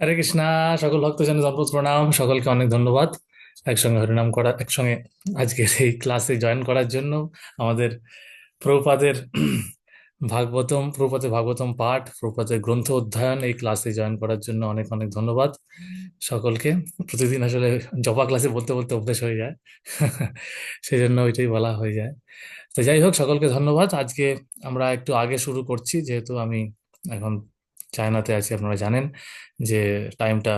হরে কৃষ্ণা। সকল ভক্তজন জনপদ প্রণাম, সকলকে অনেক ধন্যবাদ একসঙ্গে হরিনাম করা, একসঙ্গে আজকের এই ক্লাসে জয়েন করার জন্য। আমাদের প্রভুপাদের প্রভুপাদের ভাগবতম পাঠ, প্রভুপাদের গ্রন্থ অধ্যয়ন, এই ক্লাসে জয়েন করার জন্য অনেক অনেক ধন্যবাদ সকলকে। প্রতিদিন আসলে জপা ক্লাসে বলতে বলতে অভ্যেস হয়ে যায় সেই জন্য ওইটাই বলা হয়ে যায়। তো যাই হোক, সকলকে ধন্যবাদ। আজকে আমরা একটু আগে শুরু করছি, যেহেতু আমি এখন চায়নাতে আছি। আপনারা জানেন যে টাইমটা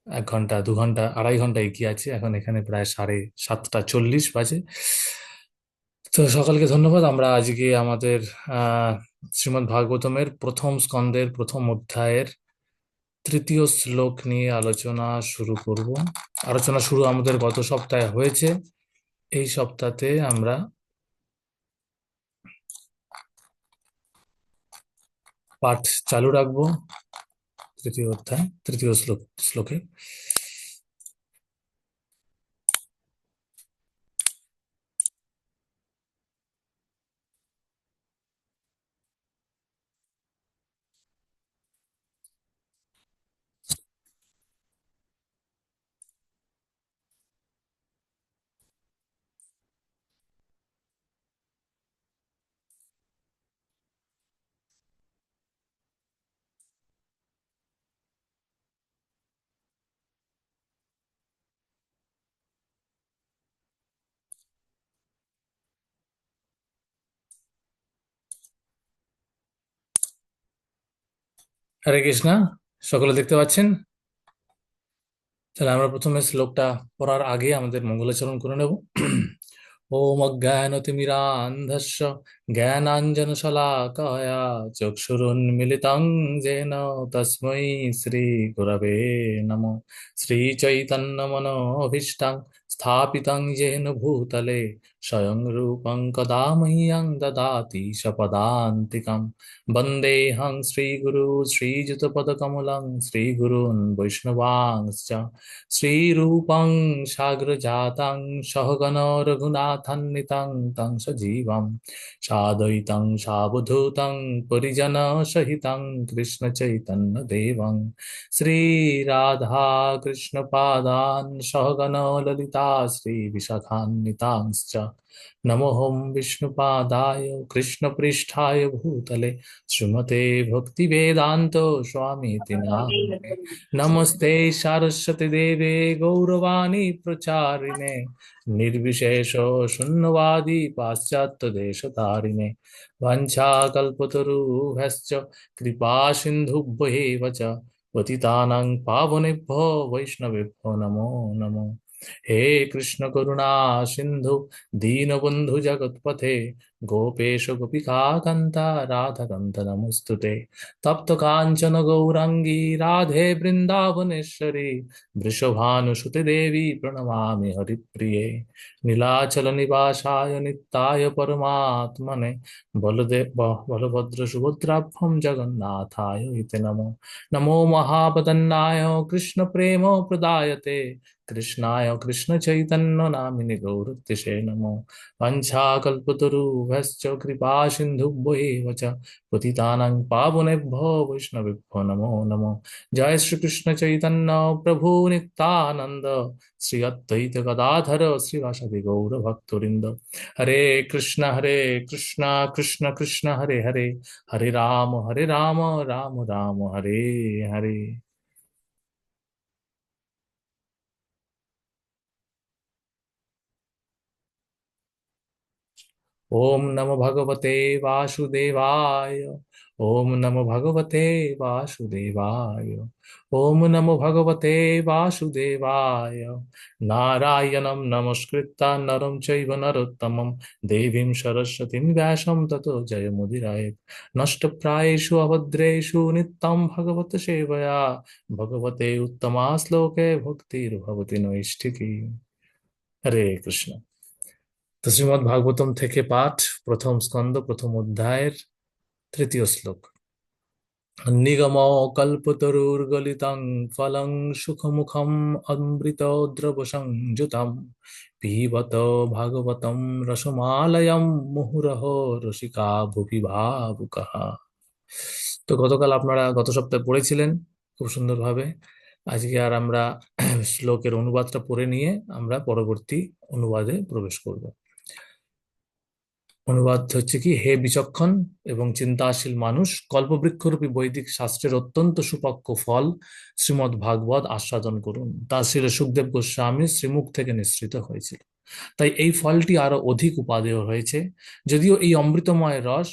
1 ঘন্টা 2 ঘন্টা 2.5 ঘন্টা এগিয়ে আছে। এখন এখানে প্রায় 7:40 বাজে। তো সকলকে ধন্যবাদ। আমরা আজকে আমাদের আহ শ্রীমদ্ ভাগবতমের প্রথম স্কন্দের প্রথম অধ্যায়ের তৃতীয় শ্লোক নিয়ে আলোচনা শুরু করব। আলোচনা শুরু আমাদের গত সপ্তাহে হয়েছে। এই সপ্তাহে আমরা পাঠ চালু রাখবো তৃতীয় অধ্যায় তৃতীয় শ্লোকে। হরে কৃষ্ণা। সকলে দেখতে পাচ্ছেন? তাহলে আমরা প্রথমে শ্লোকটা পড়ার আগে আমাদের মঙ্গলাচরণ করে নেব। ওম অজ্ঞানতিমিরান্ধস্য জ্ঞানাঞ্জনশলাকায়া চক্ষুরুন্মিলিতং যেন তস্मै শ্রী গুরবে নমঃ। শ্রীচৈতন্যমনোভীষ্টং স্থাপিতং येन ভূতলে স্বয়ং রূপং কদা মह्यं দদাতি সপদান্তিকम्। বন্দেऽহং শ্রীগুরু শ্রীযুতপদকমलं শ্রীগুरून् वैष्णवांश्च श्रीरूपं साग्रजातं सहगण रघुनाथान्वितं तं सजीवं साद्वैतं सावधूतं परिजनसहितं कृष्णचैतन्यदेवं श्रीराधा कृष्णपादान् सहगण ललिता श्रीविशाखान्वितांश्च नमोऽहं विष्णुपादाय कृष्णपृष्ठाय भूतले श्रीमते भक्तिवेदान्त स्वामीति नामिने। नमस्ते सरस्वती देवे गौरवाणी प्रचारिणे निर्विशेष शून्यवादी पाश्चात्य देशतारिणे वंशाकल्पतरुभ्यश्च कृपा सिन्धुभ्येव च पतितानां पावनेभ्यो वैष्णवेभ्यो नमो नमो। हे कृष्ण करुणा सिंधु दीनबंधु जगत्पथे गोपेश गोपिका कांता राधा कांता नमस्तुते। तप्त कांचन गौरांगी राधे वृंदावनेश्वरी वृषभानुसुते देवी प्रणमामि हरिप्रिये। नीलाचल निवासाय नित्याय परमात्मने बलभद्र सुभद्राभ्यं जगन्नाथाय इति नमो। नमो महावदन्नाय कृष्ण प्रेम प्रदायते कृष्णाय कृष्ण चैतन्य नामिने गौरतिसे नमो। वंशाकल्पतरुभ्यश्च कृपा सिन्धुभ्येव च पतितानां पावनेभ्यो वैष्णवेभ्यो नमो नमो। जय श्री कृष्ण चैतन्य प्रभु नित्यानंद श्री अद्वैत गदाधर श्रीवासदि गौर भक्तवृंद। हरे कृष्ण कृष्ण कृष्ण हरे हरे, हरे राम राम राम हरे हरे। ओम नमो भगवते वासुदेवाय। ओम नमो भगवते वासुदेवाय। ओम नमो भगवते वासुदेवाय। नारायणं नमस्कृत्य नरं चैव नरोत्तमं देवीं सरस्वतीं व्यासं ततो जयमुदीरयेत्। नष्टप्रायेषु अभद्रेषु नित्यं भगवत सेवया भगवते उत्तमा श्लोके भक्तिर्भवति नैष्ठिकी। हरे कृष्ण। তো শ্রীমদ্ ভাগবতম থেকে পাঠ, প্রথম স্কন্দ প্রথম অধ্যায়ের তৃতীয় শ্লোক। নিগম কল্পতরুর্গলিতং ফলং সুখমুখম অমৃতদ্রব সংযুতম পিবত ভাগবতম রসমালয়ম মুহুরহ রসিকা ভুবি ভাবুকাঃ। তো গতকাল আপনারা গত সপ্তাহে পড়েছিলেন খুব সুন্দরভাবে। আজকে আর আমরা শ্লোকের অনুবাদটা পড়ে নিয়ে আমরা পরবর্তী অনুবাদে প্রবেশ করব। অনুবাদ হচ্ছে কি: হে বিচক্ষণ এবং চিন্তাশীল মানুষ, কল্পবৃক্ষরূপী বৈদিক শাস্ত্রের অত্যন্ত সুপক্ষ ফল শ্রীমদ্ ভাগবত আস্বাদন করুন। তা শ্রীল সুখদেব গোস্বামী শ্রীমুখ থেকে নিঃসৃত হয়েছিল। তাই এই ফলটি আরো অধিক উপাদেয় হয়েছে, যদিও এই অমৃতময় রস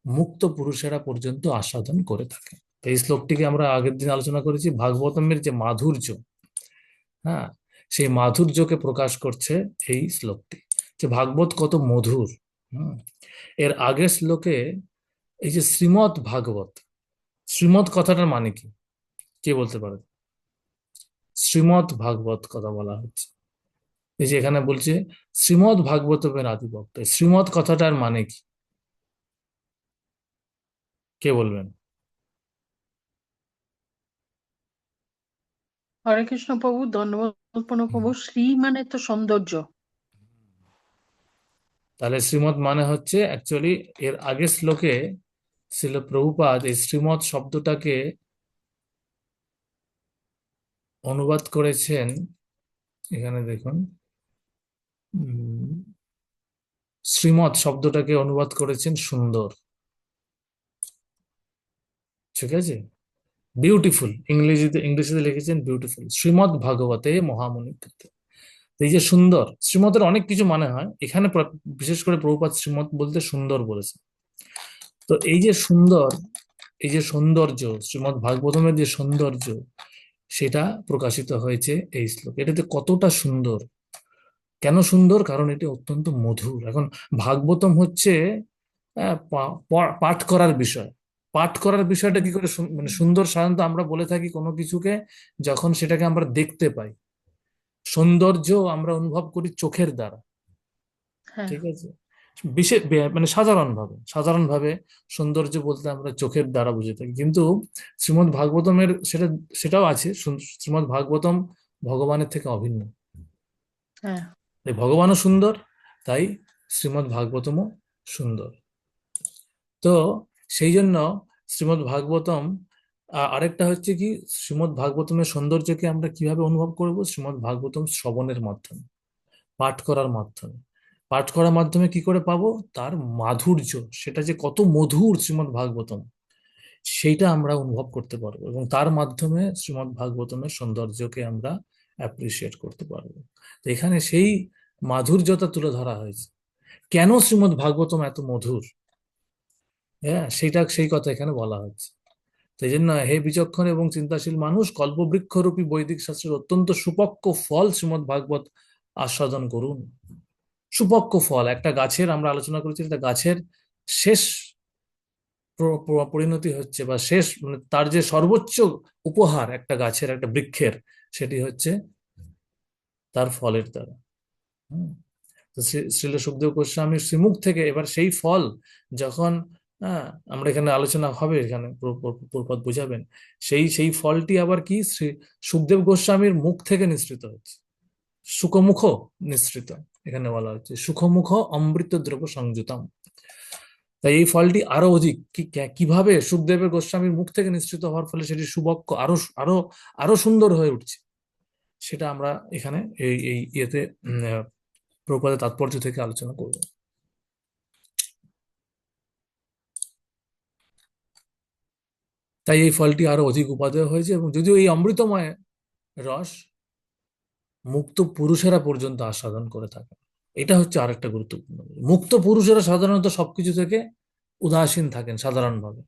মুক্ত পুরুষেরা পর্যন্ত আস্বাদন করে থাকে। তো এই শ্লোকটিকে আমরা আগের দিন আলোচনা করেছি, ভাগবতমের যে মাধুর্য, হ্যাঁ, সেই মাধুর্যকে প্রকাশ করছে এই শ্লোকটি, যে ভাগবত কত মধুর। হুম। এর আগের শ্লোকে এই যে শ্রীমৎ ভাগবত, শ্রীমৎ কথাটার মানে কি, কে বলতে পারে? শ্রীমৎ ভাগবত কথা বলা হচ্ছে, এই যে এখানে বলছে শ্রীমৎ ভাগবতের আদিভক্ত, শ্রীমৎ কথাটার মানে কি, কে বলবেন? হরে কৃষ্ণ প্রভু, ধন্যবাদ হুম। প্রভু। শ্রী মানে তো সৌন্দর্য। তাহলে শ্রীমৎ মানে হচ্ছে অ্যাকচুয়ালি, এর আগের শ্লোকে শ্রীল প্রভুপাদ এই শ্রীমৎ শব্দটাকে অনুবাদ করেছেন। এখানে দেখুন, উম, শ্রীমৎ শব্দটাকে অনুবাদ করেছেন সুন্দর, ঠিক আছে, বিউটিফুল। ইংরেজিতে লিখেছেন বিউটিফুল, শ্রীমৎ ভাগবতে মহামুনি কৃতে। তো এই যে সুন্দর, শ্রীমতের অনেক কিছু মানে হয়, এখানে বিশেষ করে প্রভুপাদ শ্রীমৎ বলতে সুন্দর বলেছে। তো এই যে সুন্দর, এই যে সৌন্দর্য, শ্রীমৎ ভাগবতমের যে সৌন্দর্য, সেটা প্রকাশিত হয়েছে এই শ্লোক। এটাতে কতটা সুন্দর, কেন সুন্দর? কারণ এটি অত্যন্ত মধুর। এখন ভাগবতম হচ্ছে পাঠ করার বিষয়। পাঠ করার বিষয়টা হুম। কি করে মানে সুন্দর? সাধারণত আমরা বলে থাকি কোনো কিছুকে যখন সেটাকে আমরা দেখতে পাই, সৌন্দর্য আমরা অনুভব করি চোখের দ্বারা, হ্যাঁ। ঠিক আছে। বিশেষ মানে সাধারণভাবে সৌন্দর্য বলতে আমরা চোখের দ্বারা বুঝে থাকি, কিন্তু শ্রীমদ্ ভাগবতমের সেটাও আছে। শ্রীমদ্ ভাগবতম ভগবানের থেকে অভিন্ন। হ্যাঁ। তাই ভগবানও সুন্দর, তাই শ্রীমদ্ ভাগবতমও সুন্দর। তো সেই জন্য শ্রীমদ্ ভাগবতম, আরেকটা হচ্ছে কি, শ্রীমদ্ ভাগবতমের সৌন্দর্যকে আমরা কিভাবে অনুভব করব? শ্রীমদ্ ভাগবতম শ্রবণের মাধ্যমে, পাঠ করার মাধ্যমে। পাঠ করার মাধ্যমে কি করে পাবো তার মাধুর্য, সেটা যে কত মধুর শ্রীমদ্ ভাগবতম, সেইটা আমরা অনুভব করতে পারবো, এবং তার মাধ্যমে শ্রীমদ্ ভাগবতমের সৌন্দর্যকে আমরা অ্যাপ্রিসিয়েট করতে পারবো। তো এখানে সেই মাধুর্যতা তুলে ধরা হয়েছে। কেন শ্রীমদ্ ভাগবতম এত মধুর, হ্যাঁ, সেই কথা এখানে বলা হচ্ছে। সেই জন্য হে বিচক্ষণ এবং চিন্তাশীল মানুষ, কল্পবৃক্ষরূপী বৈদিক শাস্ত্রের অত্যন্ত সুপক্ক ফল শ্রীমদ্ ভাগবত আস্বাদন করুন। সুপক্ক ফল একটা গাছের, আমরা আলোচনা করেছি, একটা গাছের শেষ পরিণতি হচ্ছে, বা শেষ মানে তার যে সর্বোচ্চ উপহার একটা গাছের, একটা বৃক্ষের, সেটি হচ্ছে তার ফলের দ্বারা। হুম। তো শ্রীল সুখদেব গোস্বামীর শ্রীমুখ থেকে এবার সেই ফল যখন, হ্যাঁ, আমরা এখানে আলোচনা হবে, এখানে প্রপাত বুঝাবেন, সেই ফলটি আবার কি শ্রী সুখদেব গোস্বামীর মুখ থেকে নিঃসৃত হচ্ছে, সুখমুখ নিঃসৃত। এখানে বলা হচ্ছে সুখমুখ অমৃত দ্রব্য সংযুতম। তাই এই ফলটি আরো অধিক কিভাবে সুখদেবের গোস্বামীর মুখ থেকে নিঃসৃত হওয়ার ফলে সেটি সুবক্ষ, আরো আরো আরো সুন্দর হয়ে উঠছে, সেটা আমরা এখানে এই এই ইয়েতে প্রপাতের তাৎপর্য থেকে আলোচনা করব। তাই এই ফলটি আরো অধিক উপাদেয় হয়েছে, এবং যদিও এই অমৃতময় রস মুক্ত পুরুষেরা পর্যন্ত আস্বাদন করে থাকে। এটা হচ্ছে আরেকটা গুরুত্বপূর্ণ বিষয়। মুক্ত পুরুষেরা সাধারণত সবকিছু থেকে উদাসীন থাকেন সাধারণভাবে,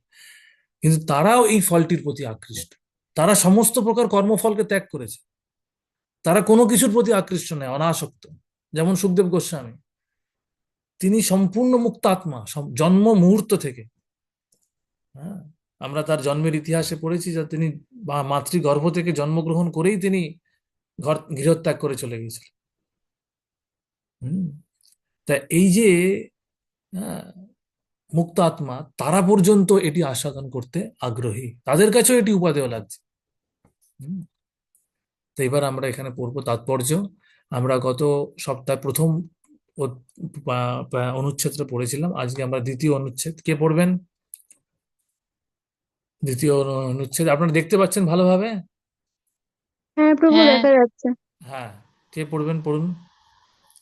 কিন্তু তারাও এই ফলটির প্রতি আকৃষ্ট। তারা সমস্ত প্রকার কর্মফলকে ত্যাগ করেছে, তারা কোনো কিছুর প্রতি আকৃষ্ট নয়, অনাসক্ত। যেমন সুখদেব গোস্বামী, তিনি সম্পূর্ণ মুক্ত আত্মা জন্ম মুহূর্ত থেকে। হ্যাঁ, আমরা তার জন্মের ইতিহাসে পড়েছি যে তিনি মাতৃগর্ভ থেকে জন্মগ্রহণ করেই তিনি গৃহত্যাগ করে চলে গিয়েছিলেন। হম। তা এই যে, হ্যাঁ, মুক্ত আত্মা, তারা পর্যন্ত এটি আস্বাদন করতে আগ্রহী, তাদের কাছেও এটি উপাদেয় লাগছে। হুম। তো এবার আমরা এখানে পড়বো তাৎপর্য। আমরা গত সপ্তাহে প্রথম অনুচ্ছেদটা পড়েছিলাম, আজকে আমরা দ্বিতীয় অনুচ্ছেদ। কে পড়বেন? দ্বিতীয় অনুচ্ছেদ আপনারা দেখতে পাচ্ছেন ভালোভাবে? হ্যাঁ প্রভু, হ্যাঁ, দেখা যাচ্ছে। হ্যাঁ, কে পড়বেন? পড়ুন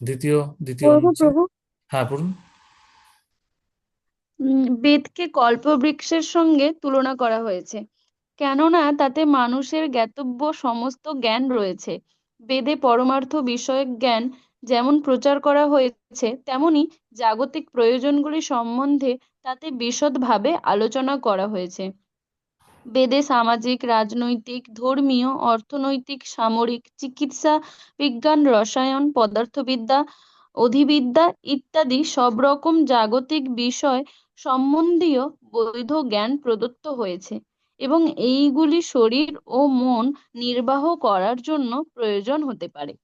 দ্বিতীয় দ্বিতীয় প্রভু অনুচ্ছেদ। প্রভু, হ্যাঁ, পড়ুন। বেদকে কল্পবৃক্ষের সঙ্গে তুলনা করা হয়েছে, কেননা তাতে মানুষের জ্ঞাতব্য সমস্ত জ্ঞান রয়েছে। বেদে পরমার্থ বিষয়ক জ্ঞান যেমন প্রচার করা হয়েছে, তেমনি জাগতিক প্রয়োজনগুলি সম্বন্ধে তাতে বিশদভাবে আলোচনা করা হয়েছে। বেদে সামাজিক, রাজনৈতিক, ধর্মীয়, অর্থনৈতিক, সামরিক, চিকিৎসা বিজ্ঞান, রসায়ন, পদার্থবিদ্যা, অধিবিদ্যা ইত্যাদি সব রকম জাগতিক বিষয় সম্বন্ধীয় বৈধ জ্ঞান প্রদত্ত হয়েছে, এবং এইগুলি শরীর ও মন নির্বাহ করার জন্য প্রয়োজন হতে পারে।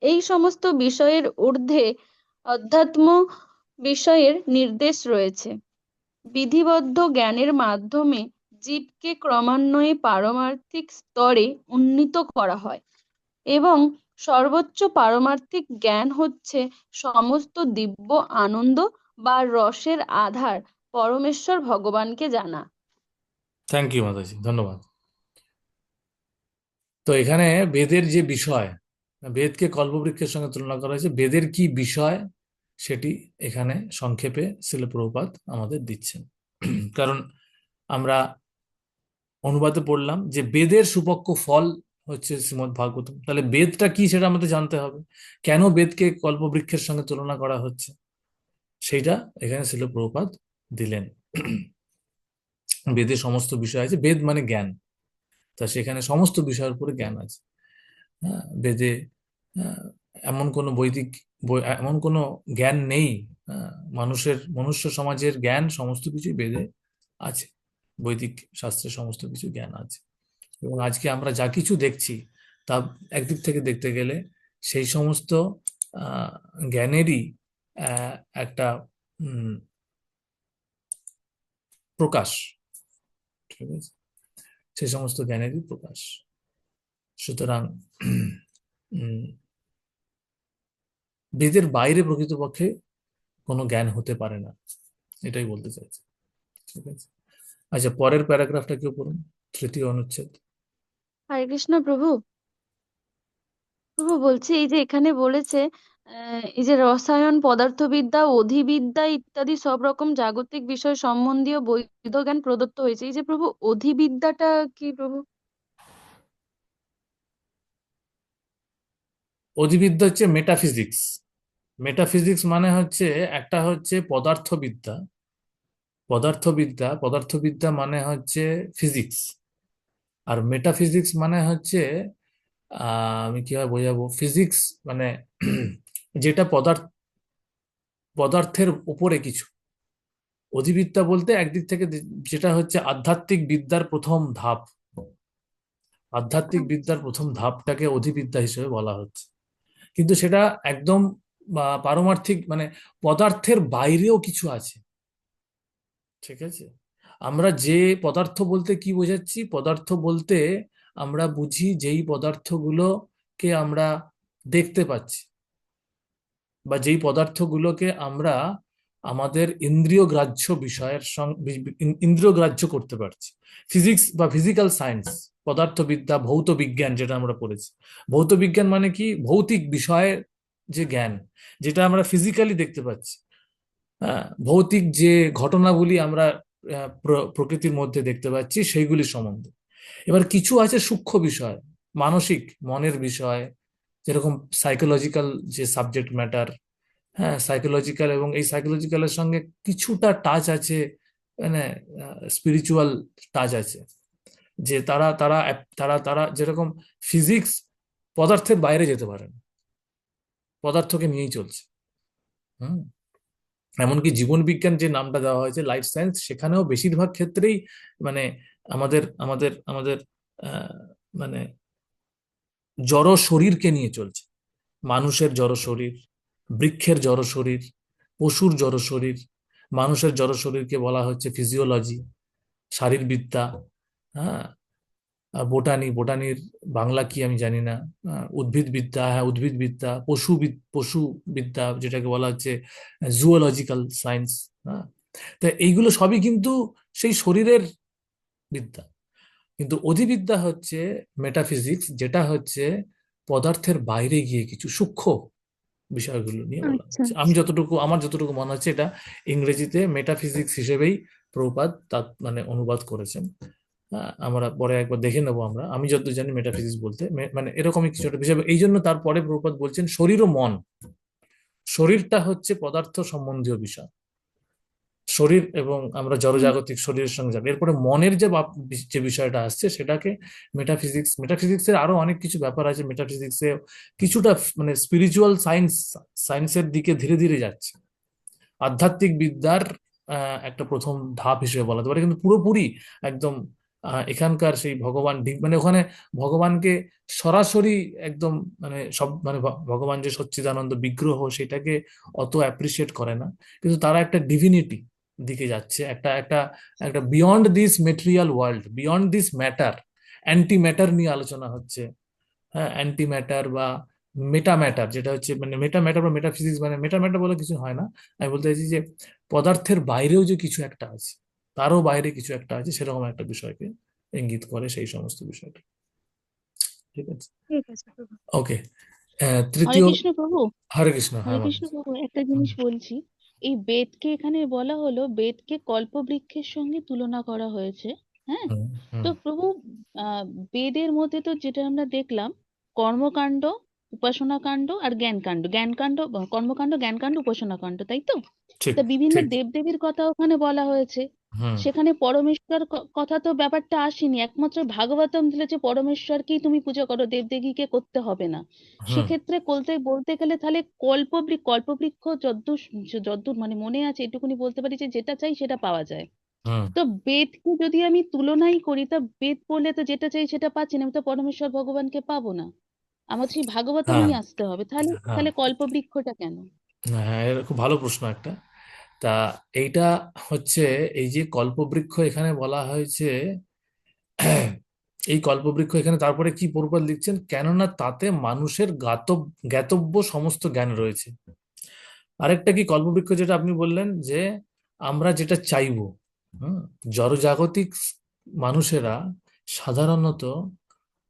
এই সমস্ত বিষয়ের ঊর্ধ্বে অধ্যাত্ম বিষয়ের নির্দেশ রয়েছে। বিধিবদ্ধ জ্ঞানের মাধ্যমে জীবকে ক্রমান্বয়ে পারমার্থিক স্তরে উন্নীত করা হয়, এবং সর্বোচ্চ পারমার্থিক জ্ঞান হচ্ছে সমস্ত দিব্য আনন্দ বা রসের আধার পরমেশ্বর ভগবানকে জানা। থ্যাংক ইউ মাতাজি, ধন্যবাদ। তো এখানে বেদের যে বিষয়, বেদকে কল্পবৃক্ষের সঙ্গে তুলনা করা হয়েছে, বেদের কি বিষয় সেটি এখানে সংক্ষেপে শ্রীল প্রভুপাদ আমাদের দিচ্ছেন। কারণ আমরা অনুবাদে পড়লাম যে বেদের সুপক্ষ ফল হচ্ছে শ্রীমদ্ ভাগবতম, তাহলে বেদটা কি সেটা আমাদের জানতে হবে। কেন বেদকে কল্পবৃক্ষের সঙ্গে তুলনা করা হচ্ছে সেইটা এখানে শ্রীল প্রভুপাদ দিলেন। বেদে সমস্ত বিষয় আছে, বেদ মানে জ্ঞান, তা সেখানে সমস্ত বিষয়ের উপরে জ্ঞান আছে। হ্যাঁ, বেদে আহ, এমন কোনো এমন কোনো জ্ঞান নেই। হ্যাঁ, মনুষ্য সমাজের জ্ঞান সমস্ত কিছুই বেদে আছে, বৈদিক শাস্ত্রে সমস্ত কিছু জ্ঞান আছে। এবং আজকে আমরা যা কিছু দেখছি তা একদিক থেকে দেখতে গেলে সেই সমস্ত আহ, জ্ঞানেরই আহ, একটা উম, প্রকাশ। ঠিক আছে, সেই সমস্ত জ্ঞানেরই প্রকাশ। সুতরাং উম, বেদের বাইরে প্রকৃতপক্ষে কোনো জ্ঞান হতে পারে না, এটাই বলতে চাইছি। ঠিক আছে, আচ্ছা, পরের প্যারাগ্রাফটা কেউ পড়ুন, তৃতীয় অনুচ্ছেদ। হরে কৃষ্ণ প্রভু। প্রভু বলছি, এই যে এখানে বলেছে, এই যে রসায়ন, পদার্থবিদ্যা, অধিবিদ্যা ইত্যাদি সব রকম জাগতিক বিষয় সম্বন্ধীয় বৈধ জ্ঞান প্রদত্ত হয়েছে, এই যে প্রভু অধিবিদ্যাটা কি প্রভু? অধিবিদ্যা হচ্ছে মেটাফিজিক্স। মেটাফিজিক্স মানে হচ্ছে, একটা হচ্ছে পদার্থবিদ্যা। পদার্থবিদ্যা মানে হচ্ছে ফিজিক্স। আর মেটাফিজিক্স মানে হচ্ছে আমি কিভাবে বোঝাবো, ফিজিক্স মানে যেটা পদার্থের উপরে কিছু। অধিবিদ্যা বলতে একদিক থেকে যেটা হচ্ছে আধ্যাত্মিক বিদ্যার প্রথম ধাপ। আধ্যাত্মিক বিদ্যার প্রথম ধাপটাকে অধিবিদ্যা হিসেবে বলা হচ্ছে, কিন্তু সেটা একদম পারমার্থিক, মানে পদার্থের বাইরেও কিছু আছে। ঠিক আছে, আমরা যে পদার্থ বলতে কি বোঝাচ্ছি, পদার্থ বলতে আমরা বুঝি যেই পদার্থগুলোকে আমরা দেখতে পাচ্ছি, বা যেই পদার্থগুলোকে আমরা আমাদের ইন্দ্রিয় গ্রাহ্য বিষয়ের সঙ্গে ইন্দ্রিয় গ্রাহ্য করতে পারছি। ফিজিক্স বা ফিজিক্যাল সায়েন্স, পদার্থবিদ্যা, ভৌত বিজ্ঞান যেটা আমরা পড়েছি। ভৌত বিজ্ঞান মানে কি, ভৌতিক বিষয়ের যে জ্ঞান, যেটা আমরা ফিজিক্যালি দেখতে পাচ্ছি। হ্যাঁ, ভৌতিক যে ঘটনাগুলি আমরা প্রকৃতির মধ্যে দেখতে পাচ্ছি সেইগুলি সম্বন্ধে। এবার কিছু আছে সূক্ষ্ম বিষয়, মানসিক মনের বিষয়, যেরকম সাইকোলজিক্যাল যে সাবজেক্ট ম্যাটার। হ্যাঁ, সাইকোলজিক্যাল, এবং এই সাইকোলজিক্যালের সঙ্গে কিছুটা টাচ আছে, মানে স্পিরিচুয়াল টাচ আছে। যে তারা তারা তারা তারা যেরকম ফিজিক্স পদার্থের বাইরে যেতে পারে না, পদার্থকে নিয়েই চলছে। হুম, এমনকি জীবন বিজ্ঞান যে নামটা দেওয়া হয়েছে, লাইফ সায়েন্স, সেখানেও বেশিরভাগ ক্ষেত্রেই মানে আমাদের আমাদের আমাদের আহ, মানে জড় শরীরকে নিয়ে চলছে। মানুষের জড় শরীর, বৃক্ষের জড় শরীর, পশুর জড় শরীর। মানুষের জড় শরীরকে বলা হচ্ছে ফিজিওলজি, শারীরবিদ্যা। হ্যাঁ, বোটানির বাংলা কি আমি জানি না। উদ্ভিদ বিদ্যা, হ্যাঁ উদ্ভিদ বিদ্যা, পশু বিদ্যা যেটাকে বলা হচ্ছে জুওলজিক্যাল সায়েন্স। হ্যাঁ, তা এইগুলো সবই কিন্তু সেই শরীরের বিদ্যা। কিন্তু অধিবিদ্যা হচ্ছে মেটাফিজিক্স, যেটা হচ্ছে পদার্থের বাইরে গিয়ে কিছু সূক্ষ্ম বিষয়গুলো নিয়ে বলা আচ্ছা হচ্ছে। আমার যতটুকু মনে হচ্ছে এটা ইংরেজিতে মেটাফিজিক্স হিসেবেই প্রভুপাদ তার মানে অনুবাদ করেছেন। হ্যাঁ, আমরা পরে একবার দেখে নেবো আমরা। আমি যত জানি মেটাফিজিক্স বলতে মানে এরকমই কিছু একটা বিষয়। এই জন্য তারপরে প্রভুপাদ বলছেন শরীর ও মন, শরীরটা হচ্ছে পদার্থ সম্বন্ধীয় বিষয়, শরীর এবং আমরা হুম, জড়জাগতিক শরীরের সঙ্গে যাবে। এরপরে মনের যে বিষয়টা আসছে সেটাকে মেটাফিজিক্সের আরো অনেক কিছু ব্যাপার আছে। মেটাফিজিক্সে কিছুটা মানে স্পিরিচুয়াল সায়েন্সের দিকে ধীরে ধীরে যাচ্ছে, আধ্যাত্মিক বিদ্যার একটা প্রথম ধাপ হিসেবে বলা যেতে পারে, কিন্তু পুরোপুরি একদম এখানকার সেই ভগবান মানে ওখানে ভগবানকে সরাসরি একদম মানে সব মানে ভগবান যে সচ্চিদানন্দ বিগ্রহ সেটাকে অত অ্যাপ্রিসিয়েট করে না, কিন্তু তারা একটা ডিভিনিটি দিকে যাচ্ছে, একটা একটা একটা beyond this material world, beyond this matter, anti matter নিয়ে আলোচনা হচ্ছে। হ্যাঁ, অ্যান্টি ম্যাটার বা মেটা ম্যাটার, যেটা হচ্ছে মানে মেটা ম্যাটার বা মেটাফিজিক্স, মানে মেটা ম্যাটার বলে কিছু হয় না। আমি বলতে চাইছি যে পদার্থের বাইরেও যে কিছু একটা আছে, তারও বাইরে কিছু একটা আছে, সেরকম একটা বিষয়কে ইঙ্গিত করে সেই সমস্ত বিষয়টা। ঠিক আছে, ঠিক আছে প্রভু। ওকে। হরে তৃতীয়, কৃষ্ণ প্রভু। হরে কৃষ্ণ। হরে হ্যাঁ কৃষ্ণ মানুষ। প্রভু, একটা জিনিস বলছি। এই বেদকে এখানে বলা হলো, বেদকে কল্পবৃক্ষের সঙ্গে তুলনা করা হয়েছে। হ্যাঁ, হুম হুম তো প্রভু, আহ বেদের মধ্যে তো যেটা আমরা দেখলাম, কর্মকাণ্ড, উপাসনা কাণ্ড আর জ্ঞানকাণ্ড, কর্মকাণ্ড, জ্ঞানকাণ্ড, উপাসনা কাণ্ড, তাই তো? ঠিক তা বিভিন্ন ঠিক। দেবদেবীর কথা ওখানে বলা হয়েছে। হুম সেখানে পরমেশ্বর কথা তো ব্যাপারটা আসেনি, একমাত্র ভাগবতম দিলে যে পরমেশ্বরকেই তুমি পূজা করো, দেবদেবীকে করতে হবে না। হুম সেক্ষেত্রে বলতে বলতে গেলে তাহলে কল্পবৃক্ষ যদ্দূর যদ্দূর মানে মনে আছে এটুকুনি বলতে পারি যে যেটা চাই সেটা পাওয়া যায়। হুম। তো বেদকে যদি আমি তুলনাই করি, তা বেদ পড়লে তো যেটা চাই সেটা পাচ্ছি না, আমি তো পরমেশ্বর ভগবানকে পাবো না। আমার সেই হ্যাঁ ভাগবতমেই আসতে হবে। তাহলে হ্যাঁ তাহলে কল্পবৃক্ষটা কেন? হ্যাঁ, এর খুব ভালো প্রশ্ন একটা। তা এইটা হচ্ছে, এই যে কল্পবৃক্ষ এখানে বলা হয়েছে, এই কল্পবৃক্ষ এখানে তারপরে কি পূর্বপাদ লিখছেন, কেননা তাতে মানুষের জ্ঞাতব্য সমস্ত জ্ঞান রয়েছে। আরেকটা কি কল্পবৃক্ষ যেটা আপনি বললেন যে আমরা যেটা চাইবো, হুম, জড়জাগতিক মানুষেরা সাধারণত,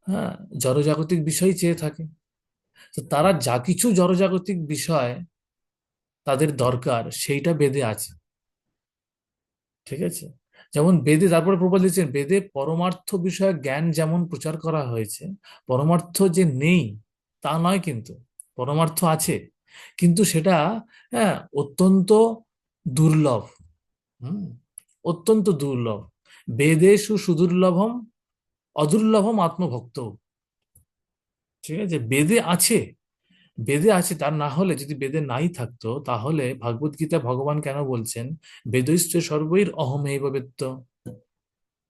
হ্যাঁ, জড়জাগতিক বিষয় চেয়ে থাকে। তো তারা যা কিছু জড়জাগতিক বিষয় তাদের দরকার সেইটা বেদে আছে। ঠিক আছে, যেমন বেদে, তারপরে প্রবাদ লিখছেন বেদে পরমার্থ বিষয়ক জ্ঞান যেমন প্রচার করা হয়েছে, পরমার্থ যে নেই তা নয়, কিন্তু পরমার্থ আছে, কিন্তু সেটা, হ্যাঁ, অত্যন্ত দুর্লভ। হুম, অত্যন্ত দুর্লভ। বেদেষু সুদুর্লভম অদুর্লভম আত্মভক্ত। ঠিক আছে, বেদে আছে, তার না হলে, যদি বেদে নাই থাকতো তাহলে ভাগবত গীতা ভগবান কেন বলছেন বেদৈশ্চ সর্বৈর অহমেব বেত্ত,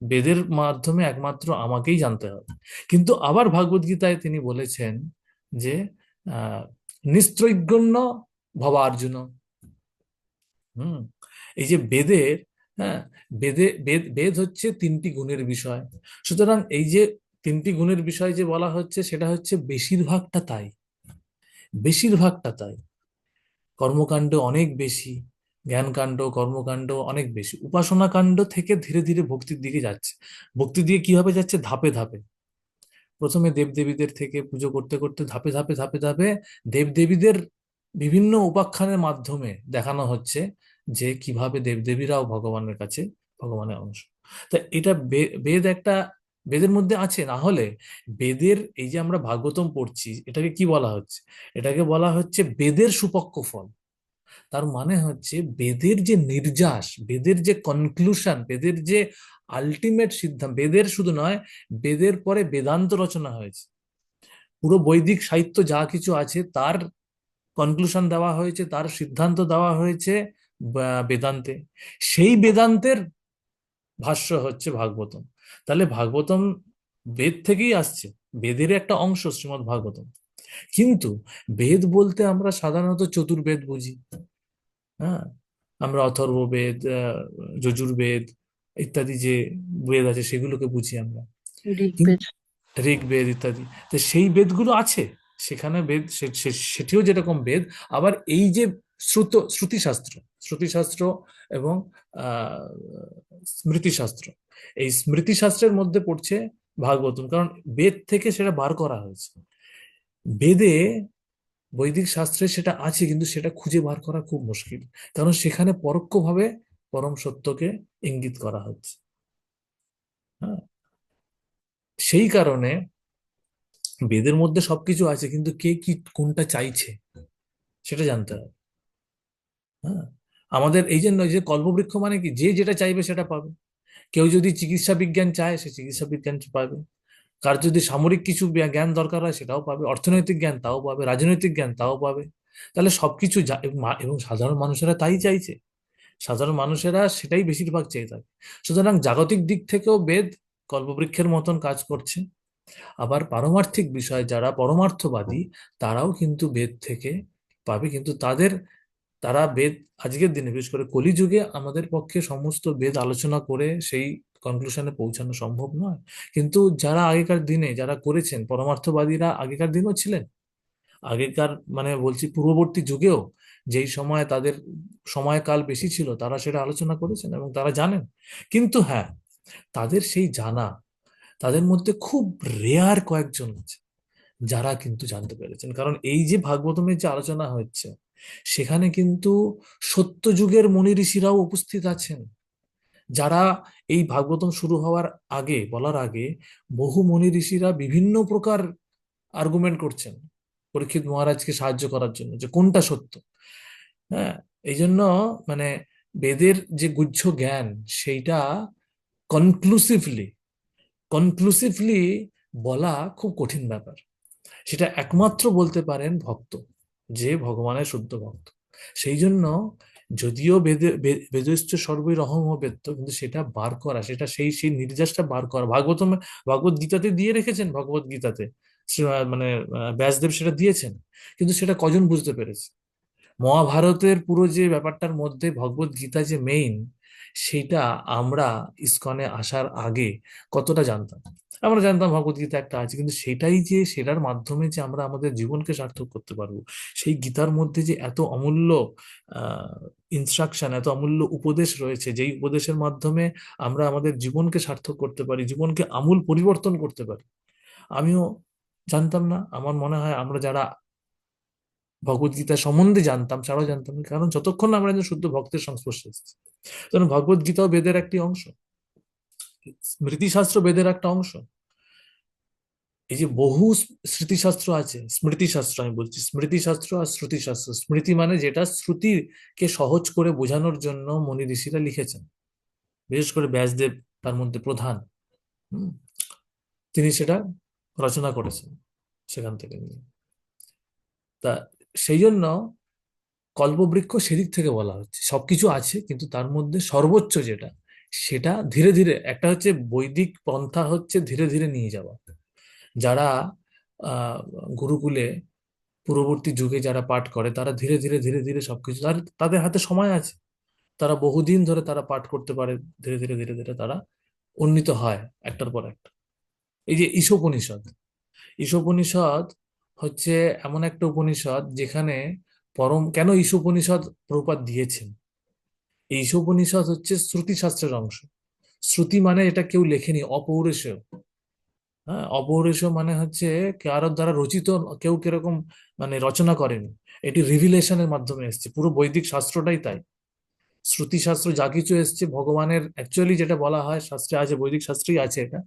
বেদের মাধ্যমে একমাত্র আমাকেই জানতে হবে। কিন্তু আবার ভাগবত গীতায় তিনি বলেছেন যে আহ নিস্ত্রৈগুণ্য ভবার্জুন। হুম, এই যে বেদের, হ্যাঁ, বেদ হচ্ছে তিনটি গুণের বিষয়। সুতরাং এই যে তিনটি গুণের বিষয় যে বলা হচ্ছে সেটা হচ্ছে বেশিরভাগটা তাই, বেশিরভাগটা তাই। কর্মকাণ্ড অনেক বেশি, জ্ঞানকাণ্ড কর্মকাণ্ড অনেক বেশি, উপাসনা কাণ্ড থেকে ধীরে ধীরে ভক্তির দিকে যাচ্ছে। ভক্তি দিয়ে কিভাবে যাচ্ছে, ধাপে ধাপে। প্রথমে দেবদেবীদের থেকে পুজো করতে করতে ধাপে ধাপে ধাপে ধাপে দেবদেবীদের বিভিন্ন উপাখ্যানের মাধ্যমে দেখানো হচ্ছে যে কিভাবে দেবদেবীরাও ভগবানের কাছে ভগবানের অংশ। তা এটা বেদ একটা, বেদের মধ্যে আছে, না হলে বেদের এই যে আমরা ভাগবতম পড়ছি এটাকে কি বলা হচ্ছে, এটাকে বলা হচ্ছে বেদের সুপক্ষ ফল। তার মানে হচ্ছে বেদের যে নির্যাস, বেদের যে কনক্লুশন, বেদের যে আলটিমেট সিদ্ধান্ত, বেদের শুধু নয়, বেদের পরে বেদান্ত রচনা হয়েছে। পুরো বৈদিক সাহিত্য যা কিছু আছে তার কনক্লুশন দেওয়া হয়েছে, তার সিদ্ধান্ত দেওয়া হয়েছে বেদান্তে। সেই বেদান্তের ভাষ্য হচ্ছে ভাগবতম। তাহলে ভাগবতম বেদ থেকেই আসছে, বেদের একটা অংশ শ্রীমদ্ ভাগবতম। কিন্তু বেদ বলতে আমরা সাধারণত চতুর্বেদ বুঝি। হ্যাঁ, আমরা অথর্ববেদ, যজুর্বেদ ইত্যাদি যে বেদ আছে সেগুলোকে বুঝি আমরা। ঋগ্বেদ। ঋগ্বেদ ইত্যাদি, তো সেই বেদগুলো আছে, সেখানে বেদ সেটিও যেরকম বেদ। আবার এই যে শ্রুতিশাস্ত্র, শ্রুতিশাস্ত্র এবং আহ স্মৃতিশাস্ত্র, এই স্মৃতি শাস্ত্রের মধ্যে পড়ছে ভাগবতম, কারণ বেদ থেকে সেটা বার করা হয়েছে। বেদে, বৈদিক শাস্ত্রে সেটা আছে, কিন্তু সেটা খুঁজে বার করা খুব মুশকিল, কারণ সেখানে পরোক্ষভাবে পরম সত্যকে ইঙ্গিত করা হচ্ছে। হ্যাঁ, সেই কারণে বেদের মধ্যে সবকিছু আছে, কিন্তু কে কি কোনটা চাইছে সেটা জানতে হবে। হ্যাঁ, আমাদের এই জন্য যে কল্পবৃক্ষ মানে কি, যে যেটা চাইবে সেটা পাবে। কেউ যদি চিকিৎসা বিজ্ঞান চায়, সে চিকিৎসা বিজ্ঞান পাবে। কার যদি সামরিক কিছু জ্ঞান দরকার হয়, সেটাও পাবে। অর্থনৈতিক জ্ঞান তাও পাবে, রাজনৈতিক জ্ঞান তাও পাবে। তাহলে সবকিছু এবং সাধারণ মানুষেরা তাই চাইছে। সাধারণ মানুষেরা সেটাই বেশিরভাগ চেয়ে থাকে। সুতরাং জাগতিক দিক থেকেও বেদ কল্পবৃক্ষের মতন কাজ করছে। আবার পারমার্থিক বিষয় যারা পরমার্থবাদী, তারাও কিন্তু বেদ থেকে পাবে, কিন্তু তারা বেদ, আজকের দিনে বিশেষ করে কলিযুগে আমাদের পক্ষে সমস্ত বেদ আলোচনা করে সেই কনক্লুশনে পৌঁছানো সম্ভব নয়। কিন্তু যারা আগেকার দিনে যারা করেছেন, পরমার্থবাদীরা আগেকার দিনও ছিলেন। আগেকার মানে বলছি পূর্ববর্তী যুগেও, যেই সময় তাদের সময়কাল বেশি ছিল, তারা সেটা আলোচনা করেছেন এবং তারা জানেন। কিন্তু হ্যাঁ, তাদের সেই জানা, তাদের মধ্যে খুব রেয়ার কয়েকজন আছে যারা কিন্তু জানতে পেরেছেন। কারণ এই যে ভাগবতমের যে আলোচনা হচ্ছে, সেখানে কিন্তু সত্যযুগের মুনি ঋষিরাও উপস্থিত আছেন, যারা এই ভাগবতম শুরু হওয়ার আগে, বলার আগে, বহু মুনি ঋষিরা বিভিন্ন প্রকার আর্গুমেন্ট করছেন পরীক্ষিত মহারাজকে সাহায্য করার জন্য, যে কোনটা সত্য। হ্যাঁ, এই জন্য মানে বেদের যে গুহ্য জ্ঞান, সেইটা কনক্লুসিভলি কনক্লুসিভলি বলা খুব কঠিন ব্যাপার। সেটা একমাত্র বলতে পারেন ভক্ত, যে ভগবানের শুদ্ধ ভক্ত। সেই জন্য যদিও বেদশ্চ সর্বৈ রহম বেত্ত, কিন্তু সেটা বার করা, সেটা সেই সেই নির্যাসটা বার করা, ভগবত গীতাতে দিয়ে রেখেছেন। ভগবত গীতাতে মানে ব্যাসদেব সেটা দিয়েছেন, কিন্তু সেটা কজন বুঝতে পেরেছে? মহাভারতের পুরো যে ব্যাপারটার মধ্যে ভগবত গীতা যে মেইন, সেটা আমরা ইসকনে আসার আগে কতটা জানতাম? আমরা জানতাম ভগবত গীতা একটা আছে, কিন্তু সেটাই যে সেটার মাধ্যমে যে আমরা আমাদের জীবনকে সার্থক করতে পারবো, সেই গীতার মধ্যে যে এত অমূল্য ইনস্ট্রাকশন, এত অমূল্য উপদেশ রয়েছে, যেই উপদেশের মাধ্যমে আমরা আমাদের জীবনকে সার্থক করতে পারি, জীবনকে আমূল পরিবর্তন করতে পারি, আমিও জানতাম না। আমার মনে হয় আমরা যারা ভগবদ্গীতা সম্বন্ধে জানতাম, ছাড়াও জানতাম না, কারণ যতক্ষণ না আমরা একজন শুদ্ধ ভক্তের সংস্পর্শে এসেছি। কারণ ভগবদ্গীতাও বেদের একটি অংশ, স্মৃতিশাস্ত্র বেদের একটা অংশ। এই যে বহু স্মৃতিশাস্ত্র আছে, স্মৃতিশাস্ত্র আমি বলছি, স্মৃতিশাস্ত্র আর শ্রুতিশাস্ত্র। স্মৃতি মানে যেটা শ্রুতিকে সহজ করে বোঝানোর জন্য মুনি ঋষিরা লিখেছেন, বিশেষ করে ব্যাসদেব তার মধ্যে প্রধান। হুম, তিনি সেটা রচনা করেছেন সেখান থেকে নিয়ে। তা সেই জন্য কল্পবৃক্ষ সেদিক থেকে বলা হচ্ছে, সবকিছু আছে, কিন্তু তার মধ্যে সর্বোচ্চ যেটা, সেটা ধীরে ধীরে, একটা হচ্ছে বৈদিক পন্থা, হচ্ছে ধীরে ধীরে নিয়ে যাওয়া। যারা আহ গুরুকুলে পূর্ববর্তী যুগে যারা পাঠ করে, তারা ধীরে ধীরে ধীরে ধীরে সবকিছু, তাদের হাতে সময় আছে, তারা বহুদিন ধরে তারা পাঠ করতে পারে। ধীরে ধীরে ধীরে ধীরে তারা উন্নীত হয় একটার পর একটা। এই যে ঈশোপনিষদ, ঈশোপনিষদ হচ্ছে এমন একটা উপনিষদ যেখানে কেন ঈশোপনিষদ প্রভুপাদ দিয়েছেন? এই ঈশোপনিষদ হচ্ছে শ্রুতি শাস্ত্রের অংশ। শ্রুতি মানে এটা কেউ লেখেনি, অপৌরুষেয়। হ্যাঁ, অপৌরুষেয় মানে হচ্ছে কারোর দ্বারা রচিত, কেউ কিরকম মানে রচনা করেনি, এটি রিভিলেশনের মাধ্যমে এসেছে। পুরো বৈদিক শাস্ত্রটাই তাই। শ্রুতি শাস্ত্র যা কিছু এসছে ভগবানের, অ্যাকচুয়ালি যেটা বলা হয় শাস্ত্রে আছে, বৈদিক শাস্ত্রেই আছে, এটা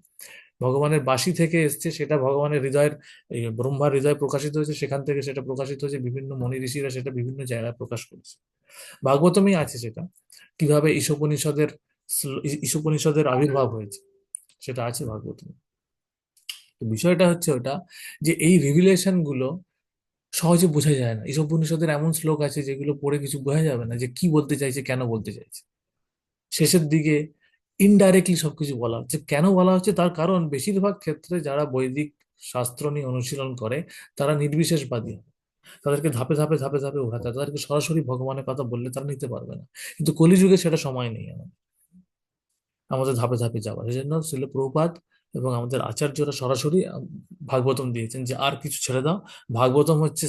ভগবানের বাসি থেকে এসছে। সেটা ভগবানের হৃদয়ের, এই ব্রহ্মার হৃদয়ে প্রকাশিত হয়েছে, সেখান থেকে সেটা প্রকাশিত হয়েছে, বিভিন্ন মনি ঋষিরা সেটা বিভিন্ন জায়গায় প্রকাশ করেছে। ভাগবতমেই আছে সেটা, কিভাবে ঈশোপনিষদের আবির্ভাব হয়েছে, সেটা আছে ভাগবতমে। তো বিষয়টা হচ্ছে ওটা, যে এই রিভিলেশন গুলো সহজে বোঝা যায় না। ঈশোপনিষদের এমন শ্লোক আছে যেগুলো পড়ে কিছু বোঝা যাবে না, যে কি বলতে চাইছে, কেন বলতে চাইছে। শেষের দিকে ইনডাইরেক্টলি সবকিছু বলা হচ্ছে। কেন বলা হচ্ছে? তার কারণ বেশিরভাগ ক্ষেত্রে যারা বৈদিক শাস্ত্র নিয়ে অনুশীলন করে, তারা নির্বিশেষবাদী হয়। তাদেরকে ধাপে ধাপে ধাপে ধাপে উঠাতে হয়, তাদেরকে সরাসরি ভগবানের কথা বললে তারা নিতে পারবে না। কিন্তু কলিযুগে সেটা সময় নেই আমাদের ধাপে ধাপে যাওয়ার। সেই জন্য শ্রীল প্রভুপাদ এবং আমাদের আচার্যরা সরাসরি ভাগবতম দিয়েছেন, যে আর কিছু ছেড়ে দাও। ভাগবতম হচ্ছে